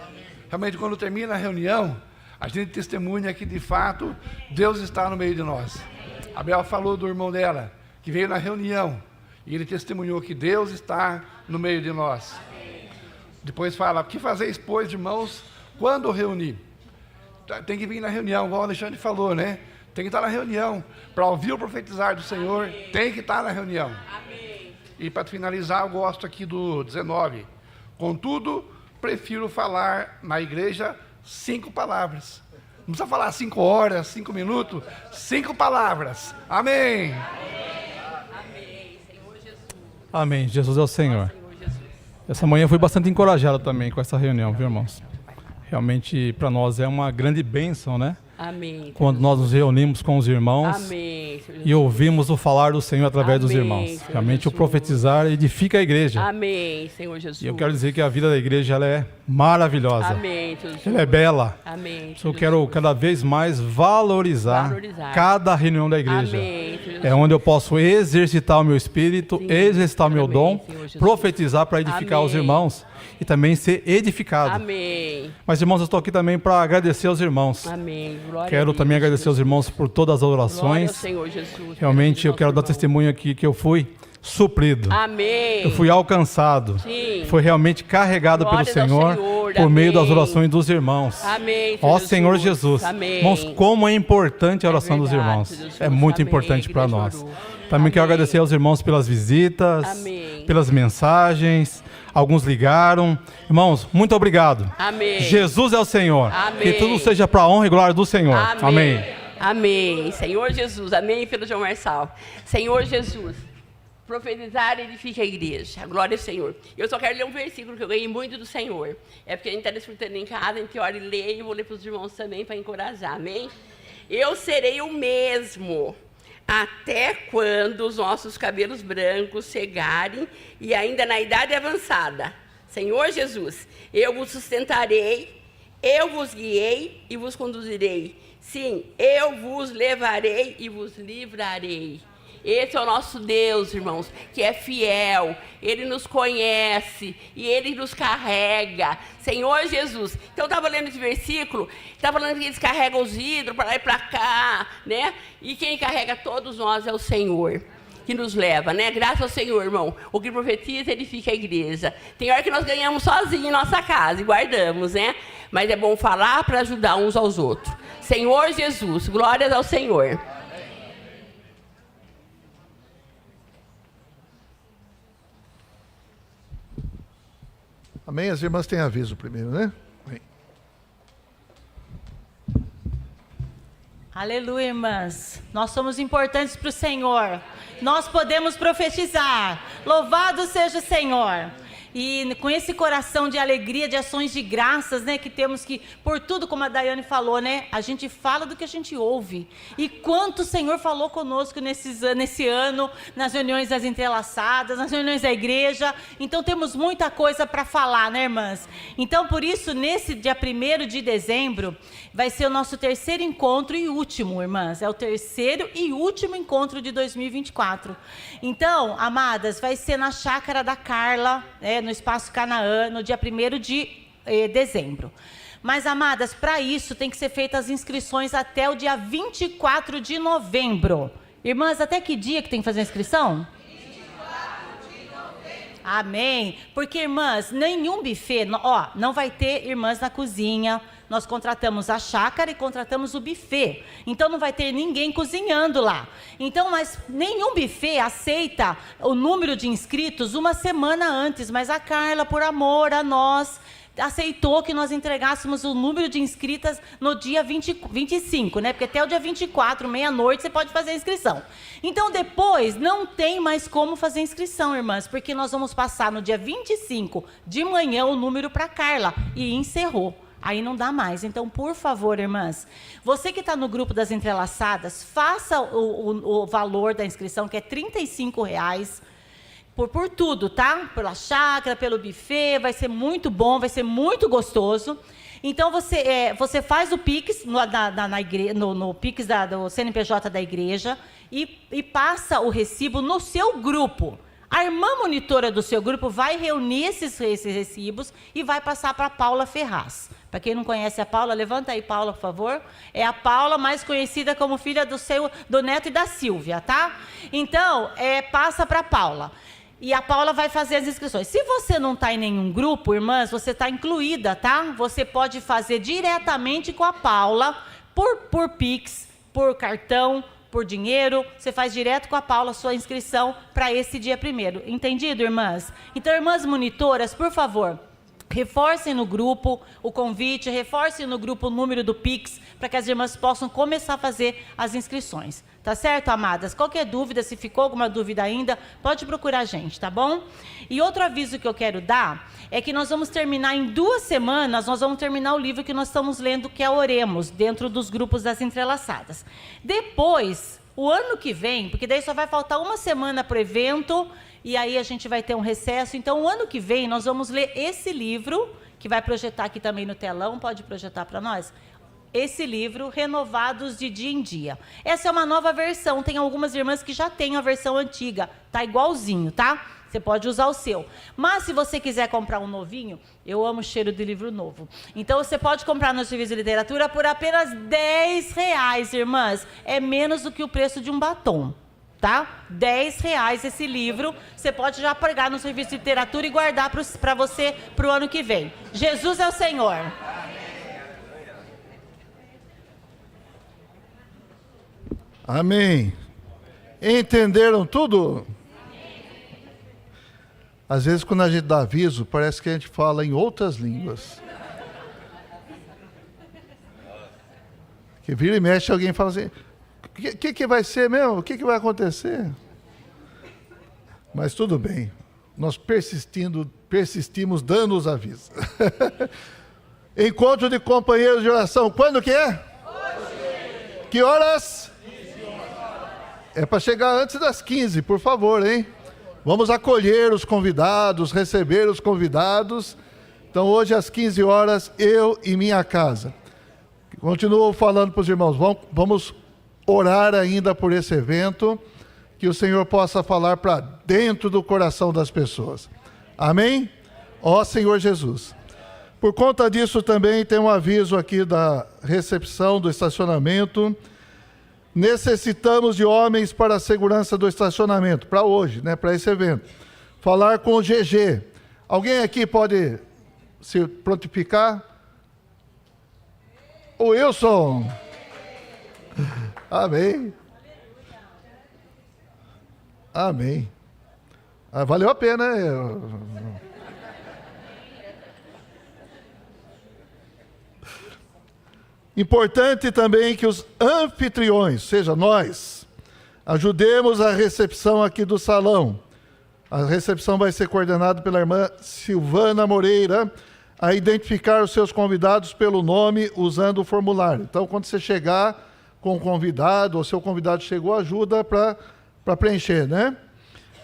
Realmente, quando termina a reunião, a gente testemunha que de fato Deus está no meio de nós. A Bel falou do irmão dela, que veio na reunião, e ele testemunhou que Deus está no meio de nós. Depois fala, o que fazeis, pois, irmãos, quando reunir? Tem que vir na reunião, igual o Alexandre falou, né? Tem que estar na reunião. Para ouvir o profetizar do Senhor, tem que estar na reunião. E para finalizar, eu gosto aqui do 19. Contudo, prefiro falar na igreja 5 palavras. Não precisa falar 5 horas, 5 minutos, 5 palavras. Amém. Amém. Jesus é o Senhor. Essa manhã eu fui bastante encorajado também com essa reunião, viu, irmãos? Realmente, para nós é uma grande bênção, né? Amém. Quando nós nos reunimos com os irmãos. Amém, e ouvimos o falar do Senhor através dos irmãos. Senhor Realmente Jesus. o profetizar edifica a igreja. Amém, Senhor Jesus. E eu quero dizer que a vida da igreja ela é maravilhosa. Amém, Senhor Jesus. Ela é bela. Amém. Eu quero cada vez mais valorizar cada reunião da igreja. Amém, é onde eu posso exercitar o meu espírito, exercitar o meu dom, profetizar para edificar os irmãos e também ser edificado. Amém. Mas, irmãos, eu estou aqui também para agradecer aos irmãos. Amém. Glória Quero a Deus, também agradecer aos irmãos por todas as Glória ao orações. Senhor Jesus. Realmente eu quero dar testemunho aqui que eu fui suprido. Amém. Eu fui alcançado. Sim. Foi realmente carregado Glórias pelo ao Senhor, Senhor. por meio das Amém. orações dos irmãos. Amém, Ó Senhor Jesus. Amém. Irmãos, como é importante a oração dos verdade, irmãos. Jesus. É muito Amém. importante para Igreja nós. orou. Também quero Amém. agradecer aos irmãos pelas visitas, Amém. pelas mensagens. Alguns ligaram. Irmãos, muito obrigado. Amém. Jesus é o Senhor. Amém. Que tudo seja para a honra e glória do Senhor. Amém. Amém. Senhor Jesus. Amém pelo João Marçal. Senhor Jesus. Profetizar edifica a igreja. Glória ao Senhor. Eu só quero ler um versículo que eu ganhei muito do Senhor. É porque a gente está desfrutando em casa, a gente ora e lê, e eu vou ler para os irmãos também para encorajar. Amém? Eu serei o mesmo até quando os nossos cabelos brancos cegarem e ainda na idade avançada. Senhor Jesus, eu vos sustentarei, eu vos guiei e vos conduzirei. Sim, eu vos levarei e vos livrarei. Esse é o nosso Deus, irmãos, que é fiel. Ele nos conhece e Ele nos carrega. Senhor Jesus. Então, eu estava lendo esse versículo, estava falando que eles carregam os vidros para lá e para cá, né? E quem carrega todos nós é o Senhor, que nos leva, né? Graças ao Senhor, irmão. O que profetiza, edifica a igreja. Tem hora que nós ganhamos sozinhos em nossa casa e guardamos, né? Mas é bom falar para ajudar uns aos outros. Senhor Jesus, glórias ao Senhor. Amém? As irmãs têm aviso primeiro, né? Amém. Aleluia, irmãs. Nós somos importantes para o Senhor. Nós podemos profetizar. Louvado seja o Senhor. E com esse coração de alegria, de ações de graças, né? Que temos que, por tudo, como a Daiane falou, né? A gente fala do que a gente ouve. E quanto o Senhor falou conosco nesse ano, nas reuniões das entrelaçadas, nas reuniões da igreja. Então, temos muita coisa para falar, né, irmãs? Então, por isso, nesse dia 1º de dezembro, vai ser o nosso terceiro encontro e último, irmãs. É o terceiro e último encontro de 2024. Então, amadas, vai ser na chácara da Carla, no Espaço Canaã, no dia 1º de dezembro. Mas, amadas, para isso tem que ser feitas as inscrições até o dia 24 de novembro. Irmãs, até que dia que tem que fazer a inscrição? 24 de novembro. Amém. Porque, irmãs, nenhum buffet, não vai ter irmãs na cozinha. Nós contratamos a chácara e contratamos o buffet. Então, não vai ter ninguém cozinhando lá. Então, mas nenhum buffet aceita o número de inscritos uma semana antes. Mas a Carla, por amor a nós, aceitou que nós entregássemos o número de inscritas no dia 25, né? Porque até o dia 24, meia-noite, você pode fazer a inscrição. Então, depois, não tem mais como fazer a inscrição, irmãs, porque nós vamos passar no dia 25 de manhã o número para a Carla. E encerrou. Aí não dá mais. Então, por favor, irmãs, você que está no grupo das entrelaçadas, faça o valor da inscrição, que é R$35, por tudo, tá? Pela chácara, pelo buffet, vai ser muito bom, vai ser muito gostoso. Então, você faz o Pix no Pix do CNPJ da igreja e passa o recibo no seu grupo. A irmã monitora do seu grupo vai reunir esses recibos e vai passar para a Paula Ferraz. Para quem não conhece a Paula, levanta aí, Paula, por favor. É a Paula, mais conhecida como filha do Neto e da Silvia, tá? Então, passa para a Paula. E a Paula vai fazer as inscrições. Se você não está em nenhum grupo, irmãs, você está incluída, tá? Você pode fazer diretamente com a Paula, por Pix, por cartão, por dinheiro, você faz direto com a Paula a sua inscrição para esse dia 1º. Entendido, irmãs? Então, irmãs monitoras, por favor, reforcem no grupo o convite, reforcem no grupo o número do Pix, para que as irmãs possam começar a fazer as inscrições. Tá certo, amadas? Qualquer dúvida, se ficou alguma dúvida ainda, pode procurar a gente, tá bom? E outro aviso que eu quero dar é que nós vamos terminar em 2 semanas, nós vamos terminar o livro que nós estamos lendo, que é Oremos, dentro dos grupos das entrelaçadas. Depois, o ano que vem, porque daí só vai faltar 1 semana para o evento, e aí a gente vai ter um recesso. Então, o ano que vem, nós vamos ler esse livro, que vai projetar aqui também no telão, pode projetar para nós? Esse livro, Renovados de Dia em Dia. Essa é uma nova versão, tem algumas irmãs que já têm a versão antiga, tá igualzinho, tá? Você pode usar o seu. Mas, se você quiser comprar um novinho, eu amo o cheiro de livro novo. Então, você pode comprar no Serviço de Literatura por apenas R$10, irmãs. É menos do que o preço de um batom, tá? R$10 esse livro. Você pode já pegar no Serviço de Literatura e guardar para você para o ano que vem. Jesus é o Senhor. Amém. Entenderam tudo? Às vezes, quando a gente dá aviso, parece que a gente fala em outras línguas. Que vira e mexe, alguém fala assim, o que vai ser mesmo? O que vai acontecer? Mas tudo bem. Nós persistimos dando os avisos. Encontro de companheiros de oração. Quando que é? Hoje. Que horas? É para chegar antes das 15, por favor, hein? Vamos acolher os convidados, receber os convidados. Então, hoje às 15 horas, eu e minha casa. Continuo falando para os irmãos, vamos orar ainda por esse evento, que o Senhor possa falar para dentro do coração das pessoas. Amém? Ó Senhor Jesus. Por conta disso também tem um aviso aqui da recepção do estacionamento. Necessitamos de homens para a segurança do estacionamento, para hoje, né, para esse evento. Falar com o GG. Alguém aqui pode se prontificar? O Wilson. Amém. Amém. Valeu a pena. Importante também que os anfitriões, seja nós, ajudemos a recepção aqui do salão. A recepção vai ser coordenada pela irmã Silvana Moreira, a identificar os seus convidados pelo nome usando o formulário. Então, quando você chegar com o convidado, ou seu convidado chegou, ajuda para preencher, né?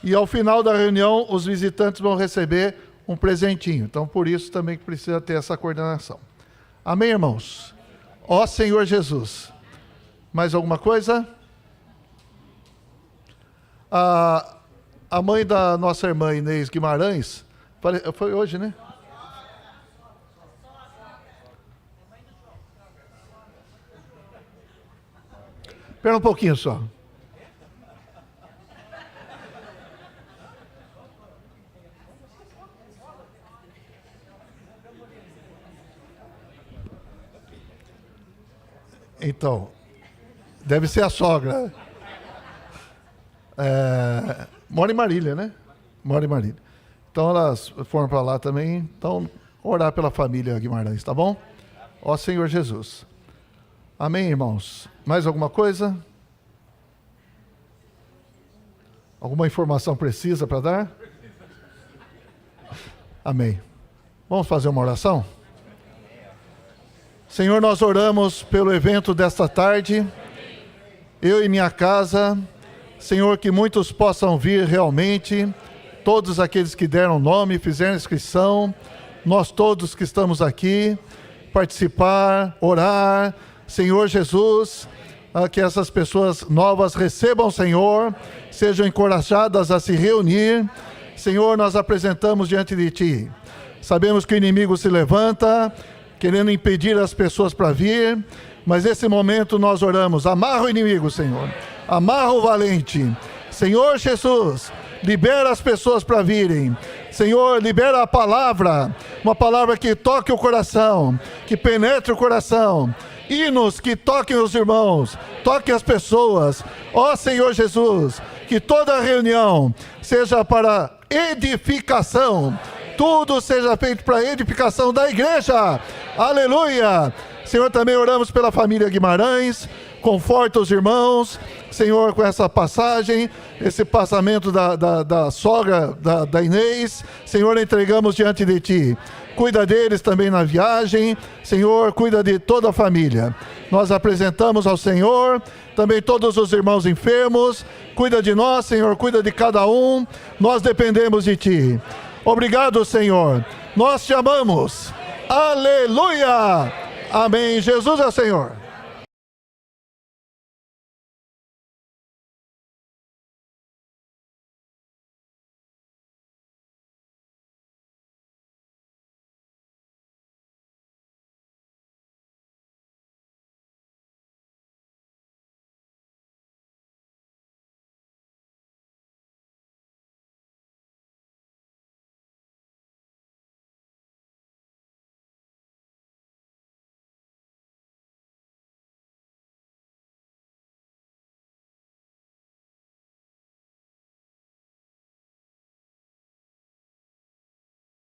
E ao final da reunião, os visitantes vão receber um presentinho. Então, por isso também que precisa ter essa coordenação. Amém, irmãos? Ó Senhor Jesus. Mais alguma coisa? A mãe da nossa irmã Inês Guimarães, foi hoje, né? Espera um pouquinho só. Então, deve ser a sogra. Mora em Marília, né? Mora em Marília. Então, elas foram para lá também. Então, orar pela família Guimarães, tá bom? Ó Senhor Jesus. Amém, irmãos? Mais alguma coisa? Alguma informação precisa para dar? Amém. Vamos fazer uma oração? Senhor, nós oramos pelo evento desta tarde. Eu e minha casa. Senhor, que muitos possam vir realmente. Todos aqueles que deram nome, fizeram inscrição. Nós todos que estamos aqui. Participar, orar. Senhor Jesus, que essas pessoas novas recebam, Senhor, sejam encorajadas a se reunir. Senhor, nós apresentamos diante de Ti. Sabemos que o inimigo se levanta, querendo impedir as pessoas para vir, mas nesse momento nós oramos, amarra o inimigo, Senhor, amarra o valente. Senhor Jesus, libera as pessoas para virem. Senhor, libera a palavra, uma palavra que toque o coração, que penetre o coração. Hinos que toquem os irmãos, toquem as pessoas. Ó Senhor Jesus, que toda reunião seja para edificação, tudo seja feito para edificação da igreja. Aleluia! Senhor, também oramos pela família Guimarães, conforta os irmãos, Senhor, com essa passagem, esse passamento da sogra da Inês, Senhor, entregamos diante de Ti. Cuida deles também na viagem. Senhor, cuida de toda a família. Nós apresentamos ao Senhor também todos os irmãos enfermos. Cuida de nós, Senhor, cuida de cada um. Nós dependemos de Ti. Obrigado, Senhor. Nós te amamos. Aleluia. Amém. Jesus é o Senhor.